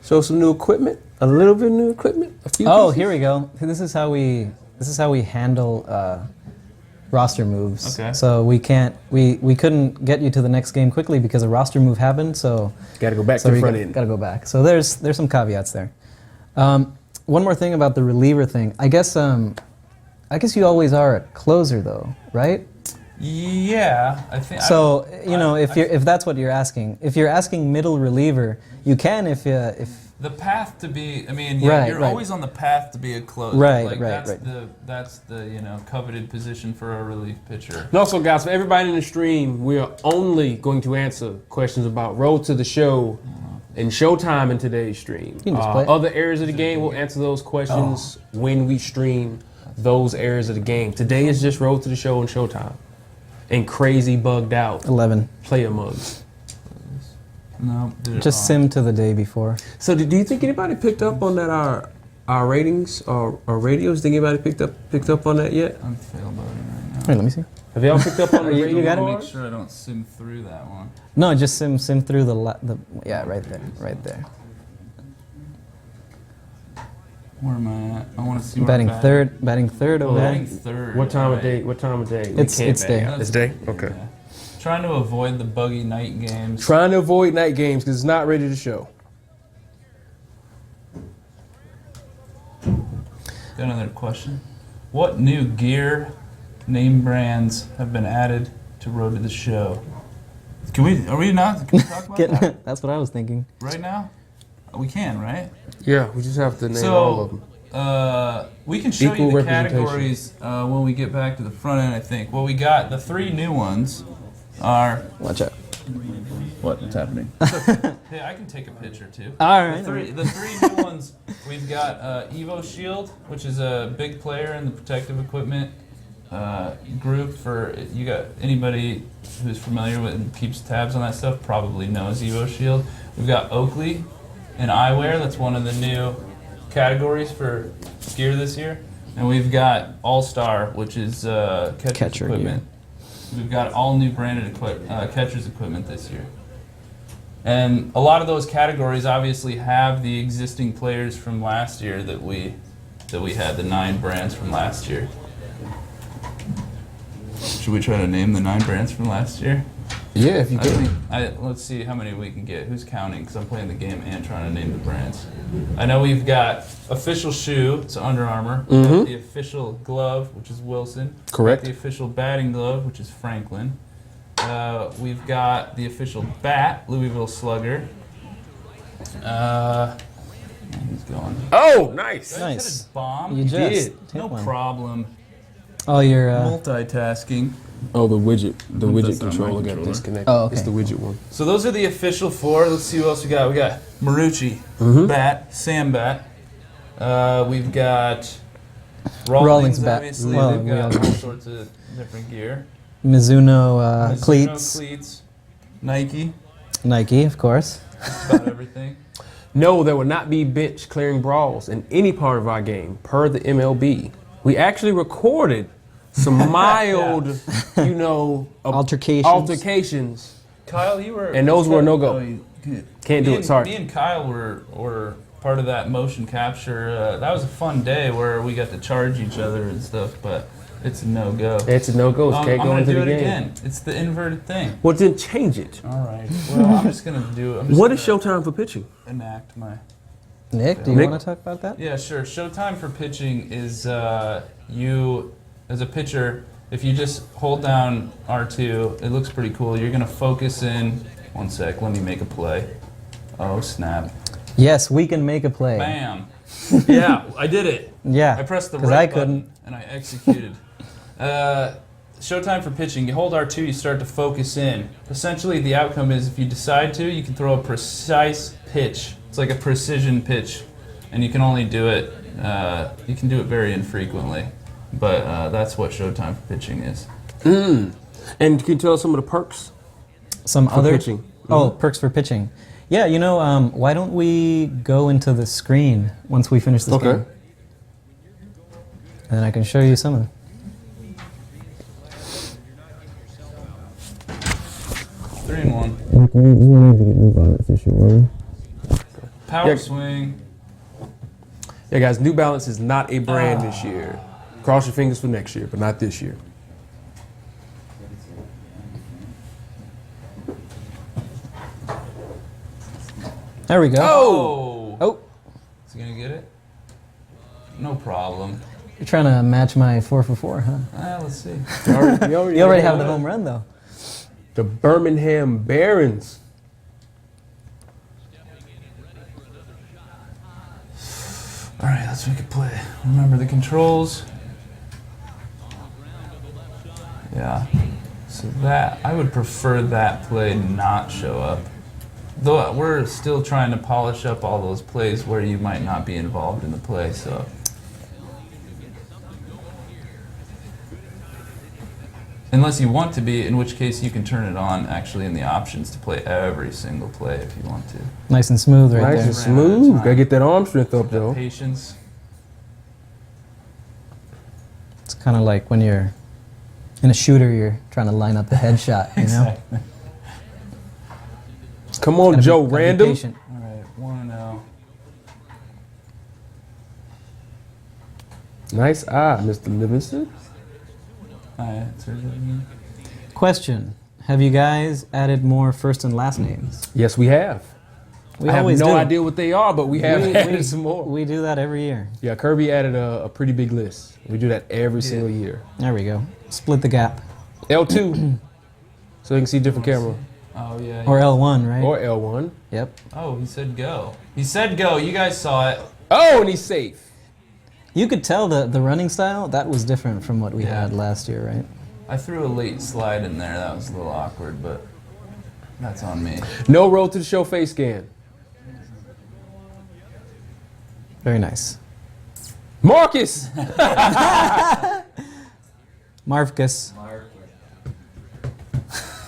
S1: Show some new equipment. A little bit of new equipment. A few
S5: Oh,
S1: pieces.
S5: here we go. This is how we handle roster moves.
S2: Okay.
S5: So we couldn't get you to the next game quickly because a roster move happened. So
S1: Gotta go back
S5: so
S1: to the
S5: we
S1: front end.
S5: gotta go back. So there's some caveats there. One more thing about the reliever thing. I guess you always are a closer though, right?
S2: Yeah, I think.
S5: So if that's what you're asking, if you're asking middle reliever, you can if
S2: The path to be,
S5: Right,
S2: you're
S5: right.
S2: always on the path to be a closer.
S5: Right, right,
S2: that's
S5: right.
S2: That's the coveted position for a relief pitcher.
S1: And also, guys, for everybody in the stream, we are only going to answer questions about Road to the Show and Showtime in today's stream.
S5: can just play.
S1: Other areas of the game, we'll answer those questions when we stream those areas of the game. Today is just Road to the Show and Showtime. And crazy bugged out
S5: 11.
S1: player mugs.
S2: No, did it
S5: Just
S2: wrong.
S5: sim to the day before.
S1: So do you think anybody picked up on that our ratings or radios? Think anybody picked up on that yet?
S2: I'm fail button right now.
S5: Wait, let me see.
S1: Have y'all picked up on the
S5: You
S1: radio?
S5: got it?
S2: Make
S1: card?
S2: sure I don't sim through that one.
S5: No, just sim through the yeah, right there.
S2: Where am I at? I want to see where
S5: Batting
S2: I'm
S5: third over
S2: Batting
S5: there.
S2: third.
S1: What time of
S2: right.
S1: day? What time of day?
S5: It's day.
S1: It's day. Okay.
S2: Trying to avoid the buggy night games.
S1: Trying to avoid night games because it's not ready to show.
S2: Got another question. What new gear name brands have been added to Road to the Show? Can we talk about that
S5: That's what I was thinking.
S2: right now? We can, right?
S1: Yeah, we just have to name all of
S2: So,
S1: them.
S2: we can show
S1: Equal
S2: you the
S1: representation.
S2: categories when we get back to the front end, I think. Well, we got the 3 new ones are...
S5: Watch out.
S2: What's happening? Hey, I can take a picture, too.
S5: All right.
S2: The three new ones, we've got Evo Shield, which is a big player in the protective equipment group. For you got anybody who's familiar with and keeps tabs on that stuff probably knows Evo Shield. We've got Oakley and eyewear. That's one of the new categories for gear this year. And we've got All Star, which is catcher equipment.
S5: gear.
S2: We've got all new branded catcher's equipment this year. And a lot of those categories obviously have the existing players from last year that we had, the 9 brands from last year. Should we try to name the 9 brands from last year?
S1: Yeah, if you can.
S2: Let's see how many we can get. Who's counting? Because I'm playing the game and trying to name the brands. I know we've got official shoe, it's Under Armour. We've got the official glove, which is Wilson.
S1: Correct.
S2: The official batting glove, which is Franklin. We've got the official bat, Louisville Slugger. He's going.
S1: Oh, nice.
S5: Nice.
S2: Bomb.
S5: You just
S1: did.
S5: hit
S2: No
S5: one.
S2: problem.
S5: Oh, you're.
S2: Multitasking.
S1: Oh, the widget. The
S2: That's
S1: widget
S2: not my
S1: controller got
S2: controller.
S1: disconnected.
S5: Oh, okay.
S1: It's the widget one.
S2: So those are the official 4. Let's see what else we got. We got Marucci, bat, Sam bat. We've got
S5: Rawlings bat.
S2: Obviously,
S5: Well,
S2: they've
S5: we
S2: got
S5: all
S2: all
S5: know.
S2: sorts of different gear.
S5: Mizuno,
S2: Mizuno
S5: cleats.
S2: Nike,
S5: Nike, of course.
S2: about everything.
S1: No, there will not be bench clearing brawls in any part of our game, per the MLB. We actually recorded some mild, altercations.
S2: Kyle, you were.
S1: And those were no-go.
S2: Oh, you
S1: Can't do
S2: me
S1: it, sorry.
S2: Me and Kyle were part of that motion capture. That was a fun day where we got to charge each other and stuff, but it's a no-go.
S1: It's a no-go. Can't
S2: I'm
S1: go
S2: gonna
S1: into
S2: do
S1: the
S2: it
S1: game.
S2: again. It's the inverted thing.
S1: Well, then change it.
S2: All right. Well, I'm just gonna do. I'm just
S1: What
S2: gonna
S1: is Showtime for pitching?
S2: enact my.
S5: Nick, do you
S1: Nick?
S5: want to talk about that?
S2: Yeah, sure. Showtime for pitching is you, as a pitcher, if you just hold down R2, it looks pretty cool. You're gonna focus in. One sec. Let me make a play. Oh snap!
S5: Yes, we can make a play.
S2: Bam! Yeah, I did it.
S5: Yeah.
S2: I pressed the
S5: 'cause
S2: right
S5: I
S2: button
S5: couldn't.
S2: and I executed. Showtime for pitching. You hold R2, you start to focus in. Essentially, the outcome is if you decide to, you can throw a precise pitch. It's like a precision pitch, and you can only do it. You can do it very infrequently, but that's what Showtime for pitching is.
S1: And can you tell us some of the perks
S5: Some
S1: for
S5: other
S1: pitching?
S5: Oh, perks for pitching. Yeah, why don't we go into the screen once we finish this
S1: Okay.
S5: game? And then I can show you some of them.
S2: 3 and 1. Power
S1: Yeah.
S2: swing.
S1: Yeah, guys, New Balance is not a brand this year. Cross your fingers for next year, but not this year.
S5: There we go.
S2: Oh!
S5: Oh,
S2: Is he gonna get it? No problem.
S5: you're trying to match my 4 for 4, huh?
S2: Let's see.
S1: You already,
S5: You already have the home run, though.
S1: the Birmingham Barons.
S2: All right, let's make a play. Remember the controls. Yeah. So that, I would prefer that play not show up. Though we're still trying to polish up all those plays where you might not be involved in the play, so. Unless you want to be, in which case you can turn it on actually in the options to play every single play if you want to.
S5: Nice and smooth right
S1: Nice
S5: there.
S1: and smooth. Gotta get that arm strength up,
S2: That
S1: though.
S2: patience.
S5: It's kind of like when you're in a shooter, you're trying to line up the headshot, you know?
S2: Exactly.
S1: Come on,
S5: Gotta be-
S1: Joe
S5: gotta be
S1: Random.
S5: patient.
S2: All right, 1-0.
S1: Nice eye, Mr. Livingston.
S2: All right, so
S5: Question. Have you guys added more first and last names?
S1: Yes, we have.
S5: We
S1: I have
S5: always
S1: no
S5: do.
S1: idea what they are, but we have added some more.
S5: We do that every year.
S1: Yeah, Kirby added a pretty big list. We do that every single year.
S5: There we go. Split the gap.
S1: L2, so you can see different camera.
S2: Oh yeah.
S5: Or L1, right?
S1: Or L1.
S5: Yep.
S2: Oh, he said go. He said go. You guys saw it.
S1: Oh, and he's safe.
S5: You could tell the running style, that was different from what we had last year, right?
S2: I threw a late slide in there. That was a little awkward, but that's on me.
S1: No road to the show face scan.
S5: Very nice.
S1: Marcus!
S5: Marvcus.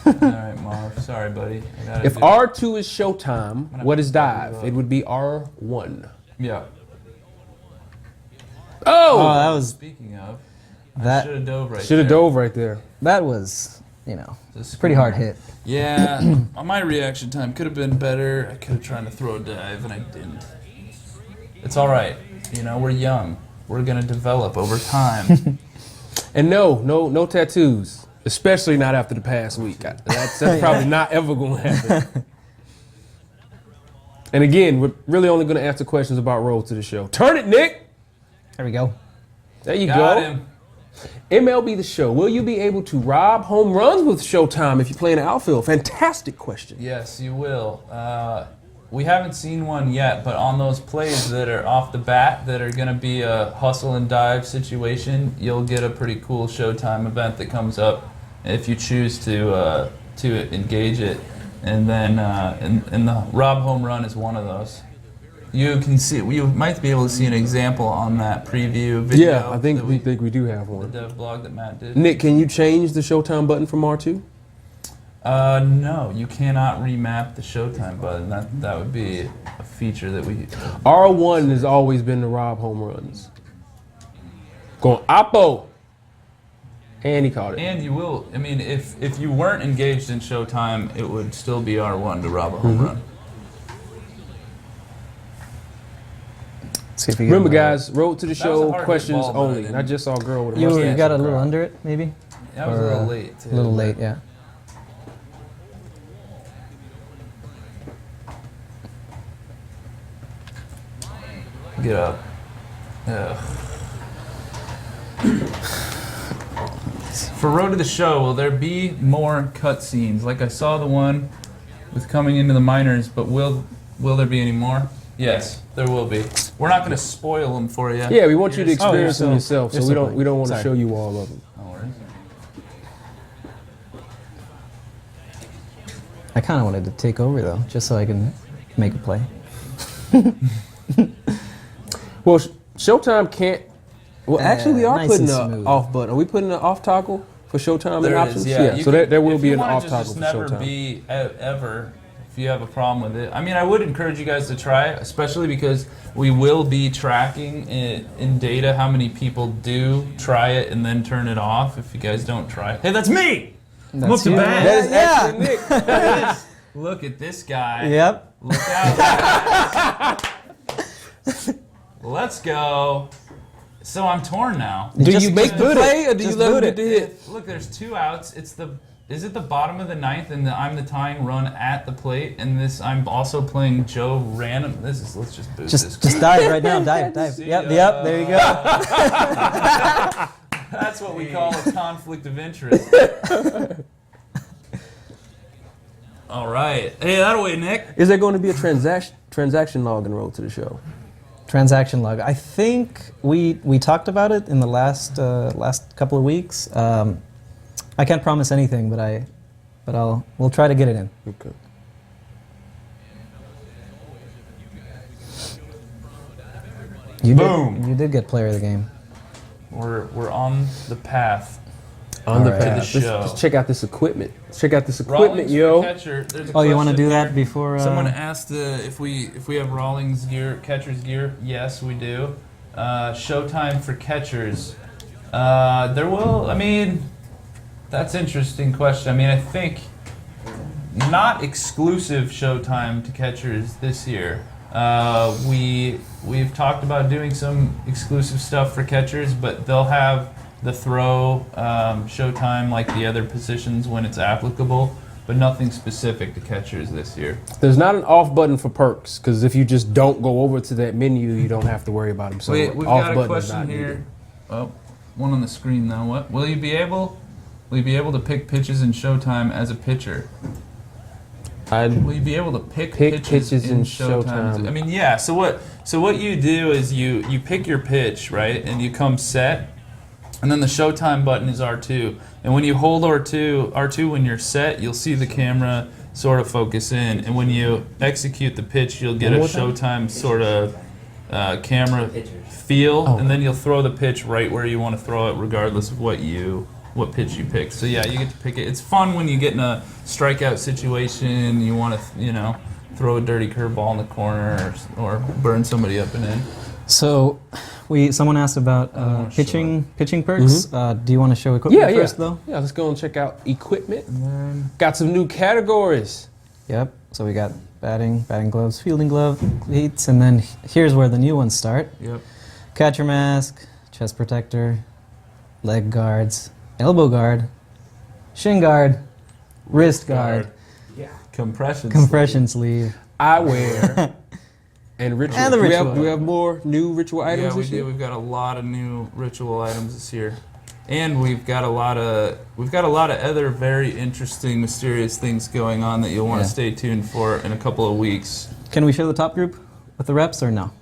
S2: All right, Marv. Sorry, buddy. I gotta
S1: If
S2: do-
S1: R2 is Showtime, what is dive? It would be R1.
S2: Yeah.
S5: Oh,
S1: Oh!
S5: that was
S2: Speaking of, I
S5: that.
S2: should have dove right
S1: Should have
S2: there.
S1: dove right there.
S5: That was,
S2: Just
S5: a pretty hard hit.
S2: Yeah, my reaction time could have been better. I could have tried to throw a dive, and I didn't. It's all right. We're young. We're gonna develop over time.
S1: And no tattoos. Especially not after the past week. That's probably not ever going to happen. And again, we're really only going to answer questions about road to the show. Turn it, Nick!
S5: There we go.
S1: There you
S2: Got
S1: go.
S2: him.
S1: MLB The Show. Will you be able to rob home runs with Showtime if you play in the outfield? Fantastic question.
S2: Yes, you will. We haven't seen one yet, but on those plays that are off the bat that are going to be a hustle and dive situation, you'll get a pretty cool Showtime event that comes up if you choose to engage it. And then and the Rob home run is one of those. You can see, you might be able to see an example on that preview video.
S1: Yeah, I think
S2: that
S1: we do have
S2: the
S1: one.
S2: dev blog that Matt did.
S1: Nick, can you change the Showtime button from R2?
S2: No, you cannot remap the Showtime button. That would be a feature that we.
S1: R1 has always been the Rob home runs. Going Oppo. And he caught it.
S2: And you will. I mean, if you weren't engaged in Showtime, it would still be R1 to rob a home run.
S5: See if we get
S1: Remember,
S5: another-
S1: guys, road to the
S2: was a
S1: show,
S2: hard
S1: questions
S2: ball, but I
S1: only.
S2: didn't-
S1: Not just all girl with a
S5: You
S1: mustache.
S5: got a
S1: and
S5: little
S1: crowd.
S5: under it, maybe?
S2: That was a
S5: Or,
S2: little late. Too.
S5: A little late, yeah.
S2: Get up. Ugh. For Road to the Show, will there be more cutscenes? Like I saw the one with coming into the minors, but will there be any more? Yes, there will be. We're not going to spoil them for you.
S1: Yeah, we want you to
S2: You're-
S5: Oh,
S1: experience them
S5: you're
S1: yourself, so
S5: still
S1: we don't want to
S5: Sorry.
S1: show you all of them.
S2: No worries.
S5: I kind of wanted to take over, though, just so I can make a play.
S1: Well, Showtime can't. Well, actually, we are
S5: nice
S1: putting
S5: and
S1: an
S5: smooth.
S1: off button. Are we putting an off toggle for Showtime
S2: There
S1: and
S2: it
S1: options?
S2: is, yeah. You
S1: So
S2: can-
S1: there will
S2: if
S1: be
S2: you
S1: an
S2: want it
S1: off
S2: to
S1: toggle
S2: just
S1: for
S2: never
S1: Showtime.
S2: be ever, if you have a problem with it. I mean, I would encourage you guys to try it, especially because we will be tracking in data how many people do try it and then turn it off if you guys don't try it. Hey, that's me! I'm up to
S5: you.
S2: bat.
S1: That is actually Nick.
S2: Look at this guy.
S5: Yep.
S2: Look out. guys. Let's go. So I'm torn now.
S1: Do
S5: Just
S1: you make the
S5: boot it.
S1: play or do you
S5: Just
S1: let him
S5: boot
S1: get
S5: it.
S1: the hit?
S2: Look, there's 2 outs. Is it the bottom of the 9th and I'm the tying run at the plate and I'm also playing Joe random. Let's just boot this.
S5: Just dive right now. Dive.
S2: See
S5: Yep,
S2: ya.
S5: there you go.
S2: That's what we call a conflict of interest. All right. Hey, that away, Nick.
S1: Is there going to be a transaction log in road to the show?
S5: Transaction log. I think we talked about it in the last couple of weeks. I can't promise anything, but we'll try to get it in.
S1: Okay.
S2: Boom.
S5: You did get player of the game.
S2: We're on the path.
S1: On the
S5: All right.
S1: path.
S2: To the show.
S1: Let's check out this equipment. Let's check out this equipment,
S2: Rawlings
S1: yo.
S2: for catcher. There's a
S5: Oh, you want to
S2: question
S5: do that
S2: here.
S5: before?
S2: Someone asked if we have Rawlings gear, catcher's gear. Yes, we do. Showtime for catchers. There will. I mean, that's an interesting question. I mean, I think not exclusive Showtime to catchers this year. We've talked about doing some exclusive stuff for catchers, but they'll the throw, Showtime, like the other positions when it's applicable, but nothing specific to catchers this year.
S1: There's not an off button for perks, because if you just don't go over to that menu, you don't have to worry about them. So
S2: We've
S1: off
S2: got a
S1: button is
S2: question
S1: not
S2: here.
S1: needed.
S2: Oh, one on the screen now. What will you be able to pick pitches in Showtime as a pitcher? Will you be able to pick pitches in Showtime? I mean, yeah. So what you do is you pick your pitch, right, and you come set, and then the Showtime button is R2. And when you hold R2 when you're set, you'll see the camera sort of focus in, and when you execute the pitch, you'll get a Showtime sort of camera feel, and then you'll throw the pitch right where you want to throw it, regardless of what pitch you pick. So yeah, you get to pick it. It's fun when you get in a strikeout situation, you want to, throw a dirty curveball in the corner or burn somebody up and in.
S5: So, someone asked about pitching perks. Do you want to show equipment first, though?
S1: Yeah, let's go and check out equipment. Got some new categories.
S5: Yep. So we got batting gloves, fielding glove, cleats, and then here's where the new ones start.
S2: Yep.
S5: Catcher mask, chest protector, leg guards, elbow guard, shin guard, wrist guard, compression sleeve.
S1: Eyewear. And ritual.
S5: And the ritual.
S1: Do we have more new ritual items
S2: Yeah, we
S1: this year?
S2: do. We've got a lot of new ritual items this year, and we've got a lot of other very interesting, mysterious things going on that you'll want to stay tuned for in a couple of weeks.
S5: Can we show the top group with the reps or no?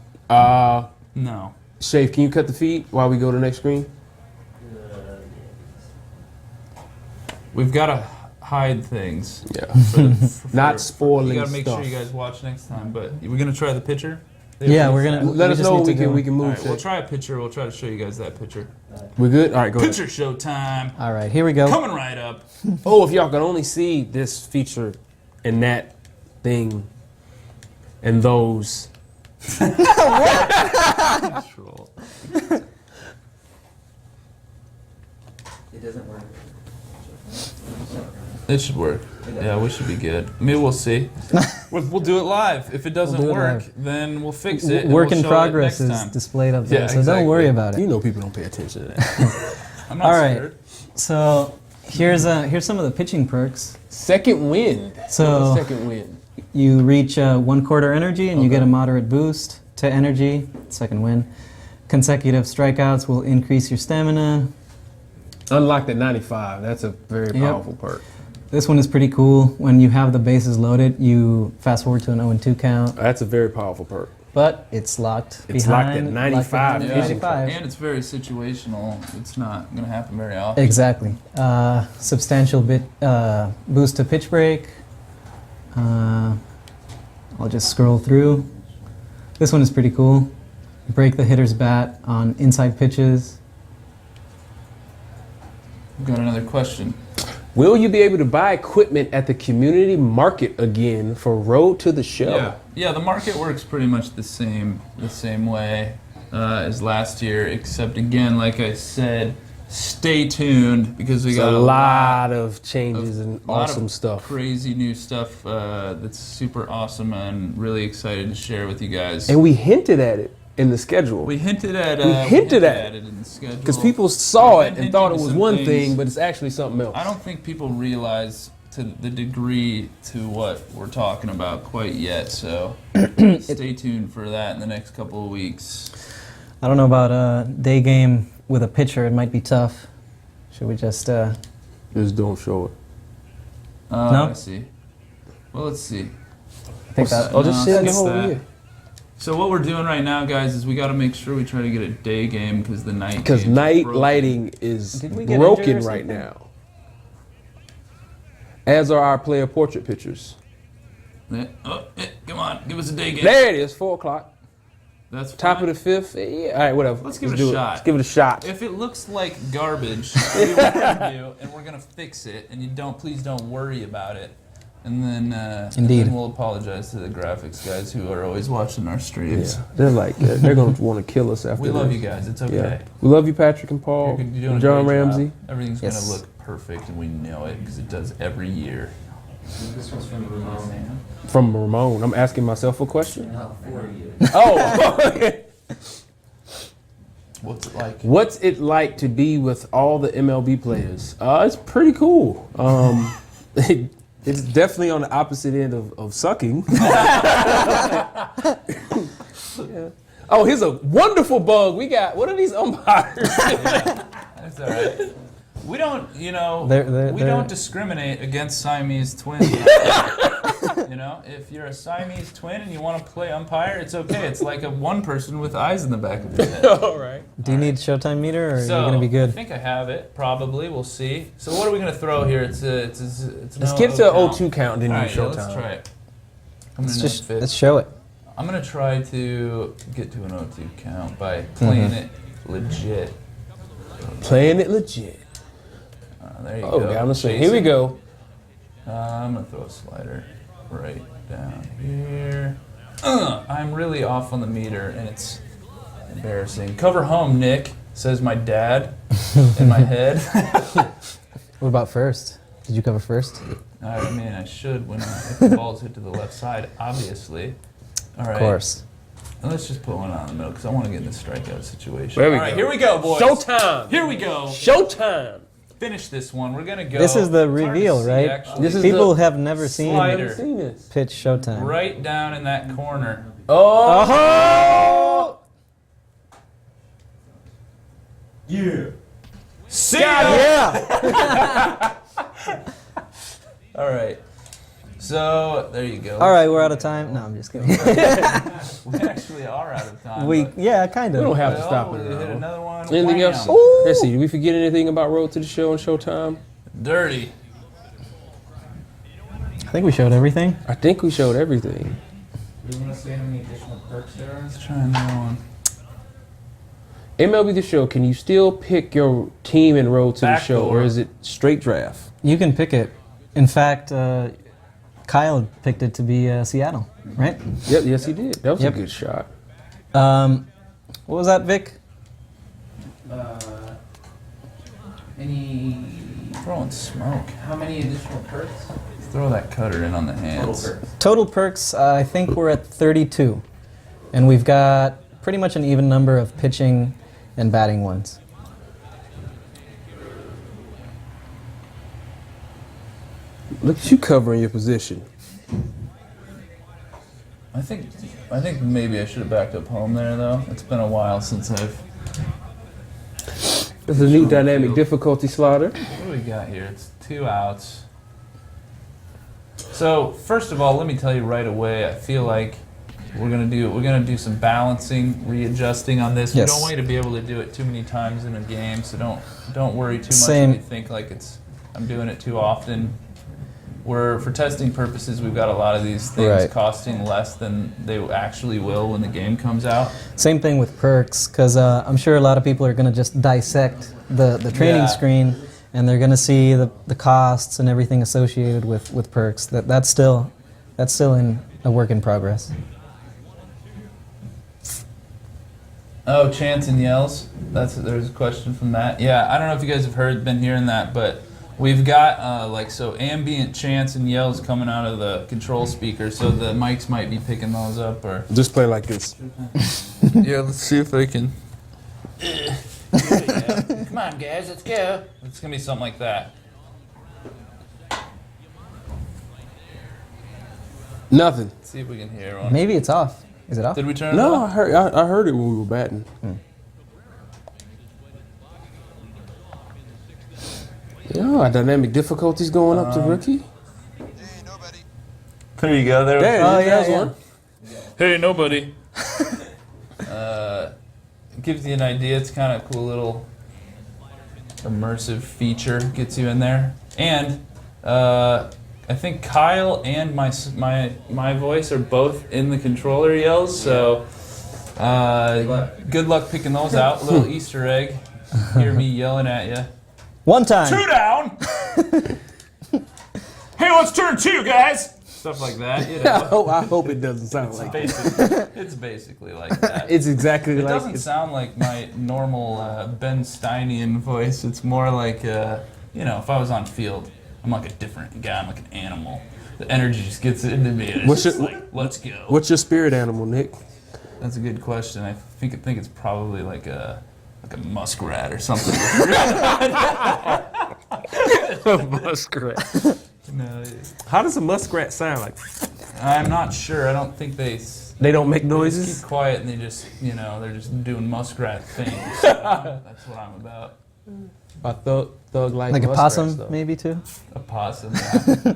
S2: No.
S1: Shafe, can you cut the feed while we go to the next screen?
S2: We've got to hide things.
S1: Yeah.
S2: Not
S1: spoiling
S2: You got to make
S1: stuff.
S2: sure you guys watch next time. But we're gonna try the pitcher.
S5: Yeah, we're gonna.
S1: Let us
S5: just
S1: know
S5: need
S1: when
S5: to
S1: we can
S2: All
S1: move.
S2: right, we'll
S1: Shafe.
S2: try a pitcher. We'll try to show you guys that pitcher.
S1: We good? All right, go ahead.
S2: Pitcher Showtime.
S5: All right, here we go.
S2: Coming right up.
S1: Oh, if y'all can only see this feature and that thing and those.
S2: Control.
S3: It doesn't work.
S2: It should work. Yeah, we should be good. Maybe we'll see. We'll do it live. If it doesn't
S5: do it
S2: work,
S5: live.
S2: then we'll fix it. and
S5: Work
S2: we'll
S5: in
S2: show it
S5: progress
S2: next
S5: is
S2: time.
S5: displayed up there,
S2: Yeah,
S5: so
S2: exactly.
S5: don't worry about it.
S1: You know people don't pay attention to that.
S2: I'm not
S5: All right.
S2: scared.
S5: So here's some of the pitching perks.
S1: Second wind.
S5: So
S1: Second wind.
S5: you reach 1/4 energy and you get a moderate boost to energy. Second win. Consecutive strikeouts will increase your stamina.
S1: Unlocked at 95. That's a very
S5: Yep.
S1: powerful perk.
S5: This one is pretty cool. When you have the bases loaded, you fast forward to an 0-2 count,
S1: That's a very powerful perk.
S5: but it's locked
S1: It's
S5: behind.
S1: locked at 95
S5: locked
S2: Yeah.
S5: behind 95.
S2: And it's very situational. It's not going to happen very often.
S5: Exactly. Substantial boost to pitch break. I'll just scroll through. This one is pretty cool. Break the hitter's bat on inside pitches.
S2: We've got another question.
S1: Will you be able to buy equipment at the community market again for Road to the Show?
S2: Yeah. The market works pretty much the same way as last year, except again, like I said, stay tuned because we
S1: There's
S2: got
S1: a lot of changes and
S2: lot
S1: awesome
S2: of
S1: stuff.
S2: crazy new stuff that's super awesome and really excited to share with you guys.
S1: And we hinted at it in the schedule.
S2: We hinted at
S1: it
S2: in the schedule
S1: Because people saw
S2: We've
S1: it
S2: been
S1: and thought it
S2: hinting
S1: was
S2: some
S1: one
S2: things.
S1: thing, but it's actually something else.
S2: I don't think people realize to the degree to what we're talking about quite yet, so stay tuned for that in the next couple of weeks.
S5: I don't know about a day game with a pitcher. It might be tough. Should we just...
S1: Just don't show it.
S5: No?
S2: I see. Well, let's see.
S5: I think that...
S1: I'll just send it
S2: that's
S1: over
S2: that.
S1: here.
S2: So what we're doing right now, guys, is we got to make sure we try to get a day game because the night
S1: Because
S2: game's
S1: night
S2: broken.
S1: lighting is
S5: Did we get
S1: broken
S5: injured or
S1: right
S5: something?
S1: now. As are our player portrait pictures.
S2: Come on, give us a day game.
S1: There it is, 4 o'clock.
S2: That's
S1: Top
S2: fine.
S1: of the fifth. Yeah, all right, whatever.
S2: Let's give it a
S1: do
S2: shot.
S1: Let's give it a shot.
S2: If it looks like garbage, we will review, and we're gonna fix it. And please don't worry about it. And then,
S5: Indeed.
S2: and then we'll apologize to the graphics guys who are always watching our streams.
S1: Yeah, they're like they're gonna want to kill us after
S2: We love
S1: this.
S2: you guys. It's
S1: Yeah,
S2: okay.
S1: we love you, Patrick and Paul,
S2: You're doing
S1: and
S2: a
S1: John
S2: great job.
S1: Ramsey.
S2: Everything's
S5: Yes.
S2: gonna look perfect, and we know it because it does every year.
S1: From Ramon. I'm asking myself a question. Oh, okay.
S2: What's it like?
S1: What's it like to be with all the MLB players? It's pretty cool. It's definitely on the opposite end of sucking. Yeah. Oh, here's a wonderful bug. We got, what are these umpires?
S2: That's all right. We don't, we
S5: They're-
S2: don't discriminate against Siamese twins. If you're a Siamese twin and you want to play umpire, it's okay. It's like a one person with eyes in the back of his head.
S1: All right.
S5: Do you need Showtime meter, or are you
S2: So,
S5: gonna be
S2: I
S5: good?
S2: think I have it. Probably. We'll see. So what are we gonna throw here? It's
S1: Let's get to an 0-2 count, then
S2: All
S1: you
S2: right,
S1: Showtime.
S2: let's try it.
S5: Let's show it.
S2: I'm gonna try to get to an 0-2 count by playing it legit.
S1: Playing it legit.
S2: There you
S1: Oh,
S2: go.
S1: down the street. Here we go.
S2: I'm gonna throw a slider right down here. I'm really off on the meter, and it's embarrassing. Cover home, Nick, says my dad in my head.
S5: What about first? Did you cover first?
S2: I mean, I should when if the ball's hit to the left side, obviously. All right.
S5: Of course.
S2: And let's just put one on the middle because I want to get in the strikeout situation.
S1: There we
S2: All right,
S1: go.
S2: here we go, boys.
S1: Showtime.
S2: Here we go.
S1: Showtime.
S2: Finish this one. We're gonna go.
S5: This is the
S2: It's hard to
S5: reveal,
S2: see,
S5: right?
S2: actually.
S1: This is
S5: People
S1: the
S5: have never seen
S2: Slider.
S1: Never seen this.
S5: pitch Showtime.
S2: right down in that corner.
S1: Oh.
S2: See ya!
S5: Yeah.
S2: All right. So there you go.
S5: All right, we're out of time. No, I'm just kidding.
S2: We actually are out of time.
S5: Yeah, kind
S1: We don't
S5: of.
S1: have to stop
S2: we
S1: it
S2: hit
S1: now.
S2: another one.
S1: Anything
S2: Wham.
S1: else? Let's see. Did we forget anything about Road to the Show and Showtime?
S2: Dirty.
S5: I think we showed everything.
S1: I think we showed everything.
S2: Do you want to see how many additional perks there are? Let's try another one.
S1: MLB The Show, can you still pick your team in Road to the Show,
S2: Backdoor.
S1: or is it straight draft?
S5: You can pick it. In fact, Kyle picked it to be Seattle, right?
S1: Yep, yes he did. That was
S5: Yep.
S1: a good shot.
S5: What was that, Vic?
S2: Any throwing smoke?
S6: How many additional perks?
S2: Throw that cutter in on the hands.
S5: Total perks, I think we're at 32. And we've got pretty much an even number of pitching and batting ones.
S1: Look at you covering your position.
S2: I think maybe I should have backed up home there though. It's been a while since I've.
S1: There's a new dynamic difficulty slider.
S2: What do we got here? It's 2 outs. So first of all, let me tell you right away. I feel like we're gonna do some balancing, readjusting on this.
S5: Yes.
S2: We don't want you to be able to do it too many times in a game. So don't worry too much
S5: Same.
S2: if you think like I'm doing it too often. For testing purposes, we've got a lot of these things
S5: Right.
S2: costing less than they actually will when the game comes out.
S5: Same thing with perks, because I'm sure a lot of people are going to just dissect the training
S2: Yeah.
S5: screen, and they're going to see the costs and everything associated with perks. That's still in a work in progress.
S2: Oh, chants and yells. There's a question from that. Yeah, I don't know if you guys have been hearing that, but we've got ambient chants and yells coming out of the control speaker, so the mics might be picking those up. Or
S1: Just play like this.
S2: yeah, let's see if I can. Come on, guys, let's go. It's gonna be something like that.
S1: Nothing.
S2: Let's see if we can hear one.
S5: Maybe it's off. Is it off?
S2: Did we turn it
S1: No,
S2: off?
S1: I heard it when we were batting. Yeah, dynamic difficulties going up to rookie.
S2: There you go. There.
S1: There,
S5: Oh,
S1: there's
S5: yeah.
S1: one.
S2: Hey, nobody. It gives you an idea. It's kind of a cool little immersive feature. Gets you in there. And I think Kyle and my voice are both in the controller yells. So good luck picking those out. A little Easter egg. Hear me yelling at you.
S5: One time.
S2: 2 down. Hey, let's turn 2, guys. Stuff like that. You know.
S1: I hope it doesn't sound like that.
S2: It's basically like that.
S1: It's exactly
S2: It
S1: like
S2: doesn't sound like my normal Ben Steinian voice. It's more like, if I was on field, I'm like a different guy. I'm like an animal. The energy just gets into me. And it's just like, let's go.
S1: What's your spirit animal, Nick?
S2: That's a good question. I think it's probably like a like a muskrat or something.
S1: Muskrat.
S2: No,
S1: How does a muskrat sound like?
S2: I'm not sure. I don't think they
S1: They don't make
S2: just
S1: noises?
S2: keep quiet and they just, they're just doing muskrat things. That's what I'm about.
S1: A thug like
S5: Like a
S1: muskrats,
S5: possum,
S1: though.
S5: maybe too.
S2: A possum. Yeah.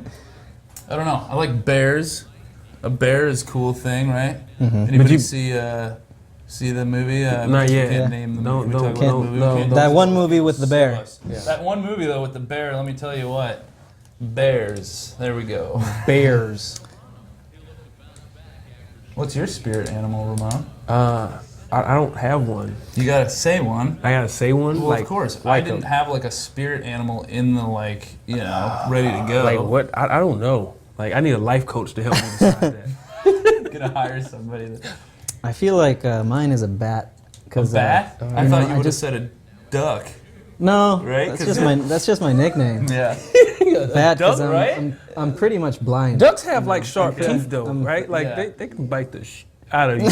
S2: I don't know. I like bears. A bear is a cool thing, right? Anybody see the movie?
S1: Not yet.
S2: Can't
S5: Yeah.
S2: name the
S1: Don't-
S2: movie.
S1: don't-
S2: We talk about the
S1: don't-
S2: movie.
S1: no,
S2: We can't-
S1: don't-
S5: That one movie with the bear.
S1: Yeah.
S2: That one movie though with the bear. Let me tell you what. Bears. There we go.
S1: Bears.
S2: What's your spirit animal, Ramon?
S1: I don't have one.
S2: You gotta say one.
S1: I gotta say one.
S2: Well,
S1: like,
S2: of course.
S1: like
S2: I didn't have like a spirit animal in the ready to go.
S1: Like what? I don't know. Like I need a life coach to help me decide that.
S2: Gonna hire somebody.
S5: I feel like mine is a bat.
S2: A
S5: 'Cause,
S2: bat? I
S5: you
S2: thought
S5: know,
S2: you
S5: I
S2: would have
S5: just-
S2: said a duck.
S5: No,
S2: Right?
S5: that's just my nickname.
S2: Yeah.
S5: Bat, because
S2: duck, right?
S5: I'm pretty much blind.
S1: Ducks have like sharp
S2: Okay.
S1: teeth though, right? Like
S2: Yeah.
S1: they can bite the out of you.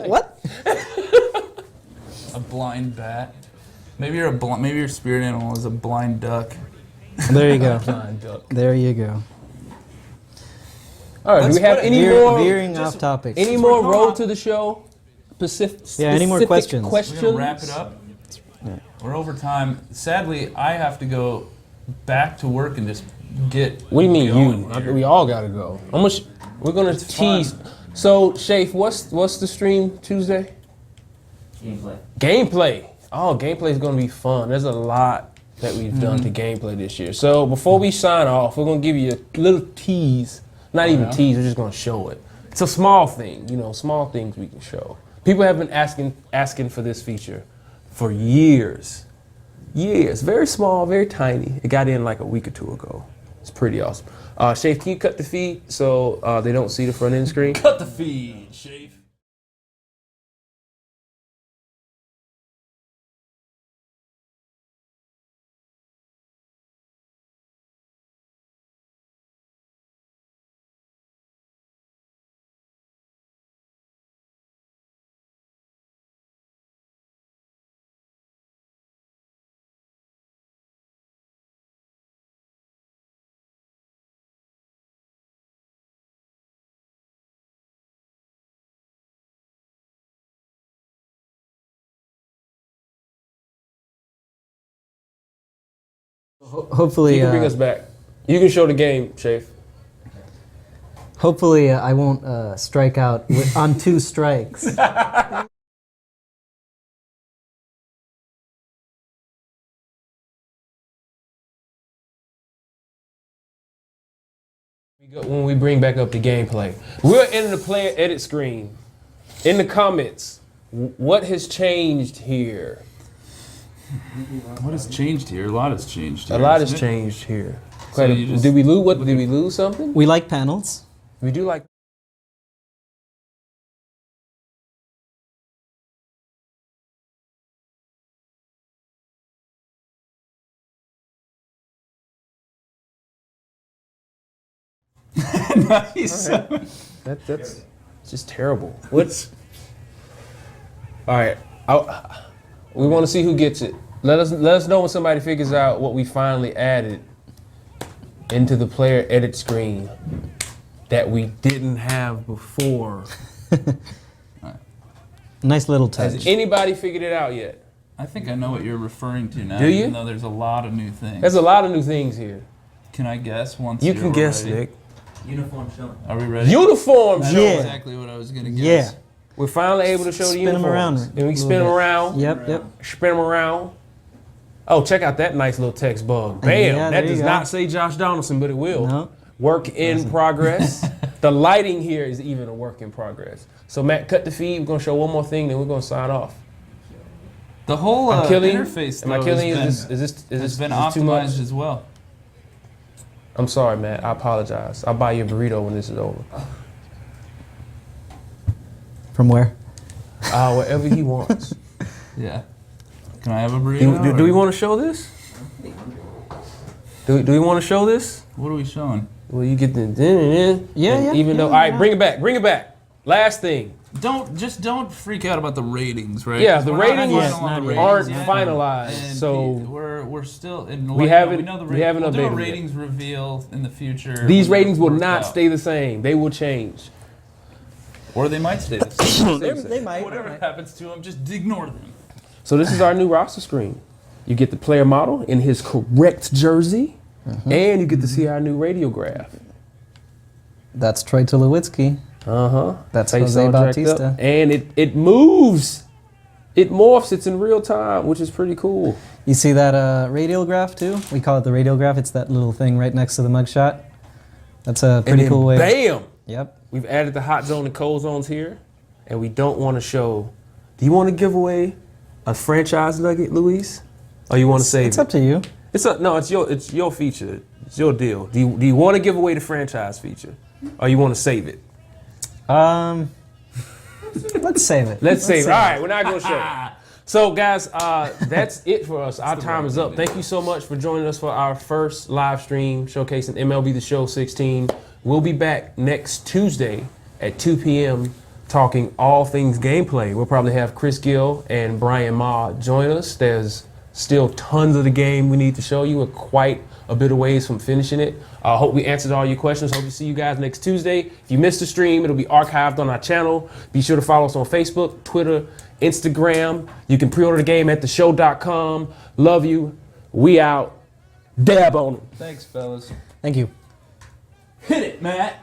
S5: What?
S2: A blind bat. Maybe maybe your spirit animal is a blind duck.
S5: There you go.
S1: Blind duck.
S5: There you go.
S1: All right.
S2: Let's
S1: Do we have
S2: put it-
S1: any more?
S5: Veering
S2: just-
S5: off topic.
S1: Any
S2: Since
S1: more
S2: we're
S1: road
S2: going
S1: to the show?
S5: Yeah, any more
S1: specific
S5: questions?
S2: We're gonna wrap it up. We're over time. Sadly, I have to go back to work and just get.
S1: What do you mean
S2: going
S1: you?
S2: here.
S1: We all gotta go. How much? We're gonna tease.
S2: fun.
S1: So, Shafe, what's the stream Tuesday? Gameplay. Oh, gameplay is gonna be fun. There's a lot that we've done to gameplay this year. So before we sign off, we're gonna give you a little tease. Not even tease. We're just gonna show it. It's a small thing. Small things we can show. People have been asking for this feature for years. Years. Very small, very tiny. It got in like a week or two ago. It's pretty awesome. Shafe, can you cut the feed so they don't see the front end screen?
S2: Cut the feed, Shafe.
S5: Hopefully,
S1: You can bring us back. You can show the game, Shafe.
S5: hopefully I won't strike out on 2 strikes.
S1: When we bring back up the gameplay, we're in the player edit screen. In the comments, what has changed here?
S2: What has changed here? A lot has changed here.
S1: A lot has
S2: hasn't it?
S1: changed here.
S2: So you just-
S1: Did we lose? What did we lose? Something?
S5: We like panels.
S1: We do like.
S2: Nice.
S1: That's just terrible. What's? All right. We want to see who gets it. Let us know when somebody figures out what we finally added into the player edit screen that we didn't have before.
S5: Nice little
S1: Has
S5: touch.
S1: anybody figured it out yet?
S2: I think I know what you're referring to now.
S1: Do you?
S2: Even though there's a lot of new things.
S1: There's a lot of new things here.
S2: Can I guess once
S1: You
S2: you're
S1: can guess,
S2: ready?
S1: Nick.
S6: Uniform showing.
S2: Are we ready?
S1: Uniform
S2: That's
S1: show.
S5: Yeah.
S2: exactly what I was gonna
S5: Yeah.
S2: guess.
S1: We're finally able to show the
S5: Spin 'em
S1: uniforms.
S5: around
S1: And we
S5: a
S1: spin
S5: little
S1: them
S5: bit.
S1: around.
S5: Yep.
S1: Spin them around. Oh, check out that nice little text bug. Bam!
S5: Yeah,
S1: that
S5: there you
S1: does
S5: go.
S1: not say Josh Donaldson, but it will.
S5: No.
S1: Work in progress. The lighting here is even a work in progress. So Matt, cut the feed. We're gonna show one more thing, then we're gonna sign off.
S2: The whole
S1: I'm killing.
S2: interface
S1: Am I
S2: though,
S1: killing?
S2: has
S1: Is this
S2: has been
S1: is this too much?
S2: optimized as well.
S1: I'm sorry, Matt. I apologize. I'll buy you a burrito when this is over.
S5: From where?
S1: Whatever he wants.
S2: Yeah. Can I have a burrito?
S1: Do we want to show this? Do we want to show this?
S2: What are we showing?
S1: Well, you get the
S5: Yeah,
S1: and
S5: yeah,
S1: Even though,
S5: yeah,
S1: all right,
S5: yeah.
S1: bring it back. Bring it back. Last thing.
S2: don't freak out about the ratings, right?
S1: Yeah,
S2: 'Cause
S1: the
S2: we're not
S1: ratings
S2: final on the ratings
S1: aren't
S2: yet.
S1: finalized,
S2: And
S1: so
S2: we're still in
S1: we haven't
S2: know the
S1: we haven't
S2: we'll do a
S1: updated them yet.
S2: ratings reveal in the future.
S1: These
S2: when
S1: ratings will
S2: they're
S1: not
S2: worked out.
S1: stay the same. They will change.
S2: or they might stay the same.
S5: They might.
S2: Whatever happens to them, just ignore them.
S1: So this is our new roster screen. You get the player model in his correct jersey, and you get to see our new radiograph.
S5: That's Troy Tulowitzki. That's
S1: Face
S5: Jose
S1: all jacked up.
S5: Bautista.
S1: And it moves. It morphs. It's in real time, which is pretty cool.
S5: You see that radiograph too? We call it the radiograph. It's that little thing right next to the mugshot. That's a pretty
S1: and then
S5: cool way.
S1: Bam!
S5: Yep.
S1: We've added the hot zone and cold zones here, and we don't want to show. Do you want to give away a franchise nugget, Luis? Or you want to save
S5: It's
S1: it?
S5: up to you.
S1: It's your feature. It's your deal. Do you want to give away the franchise feature, or you want to save it?
S5: Let's save it.
S1: Let's save it. All right, we're not gonna show it. So guys, that's it for us. Our time is up. Thank you so much for joining us for our first live stream showcasing MLB The Show 16. We'll be back next Tuesday at 2 p.m. talking all things gameplay. We'll probably have Chris Gill and Brian Ma join us. There's still tons of the game we need to show you. We're quite a bit of ways from finishing it. I hope we answered all your questions. Hope to see you guys next Tuesday. If you missed the stream, it'll be archived on our channel. Be sure to follow us on Facebook, Twitter, Instagram. You can pre-order the game at theshow.com. Love you. We out. Dab on them.
S2: Thanks, fellas.
S5: Thank you.
S2: Hit it, Matt.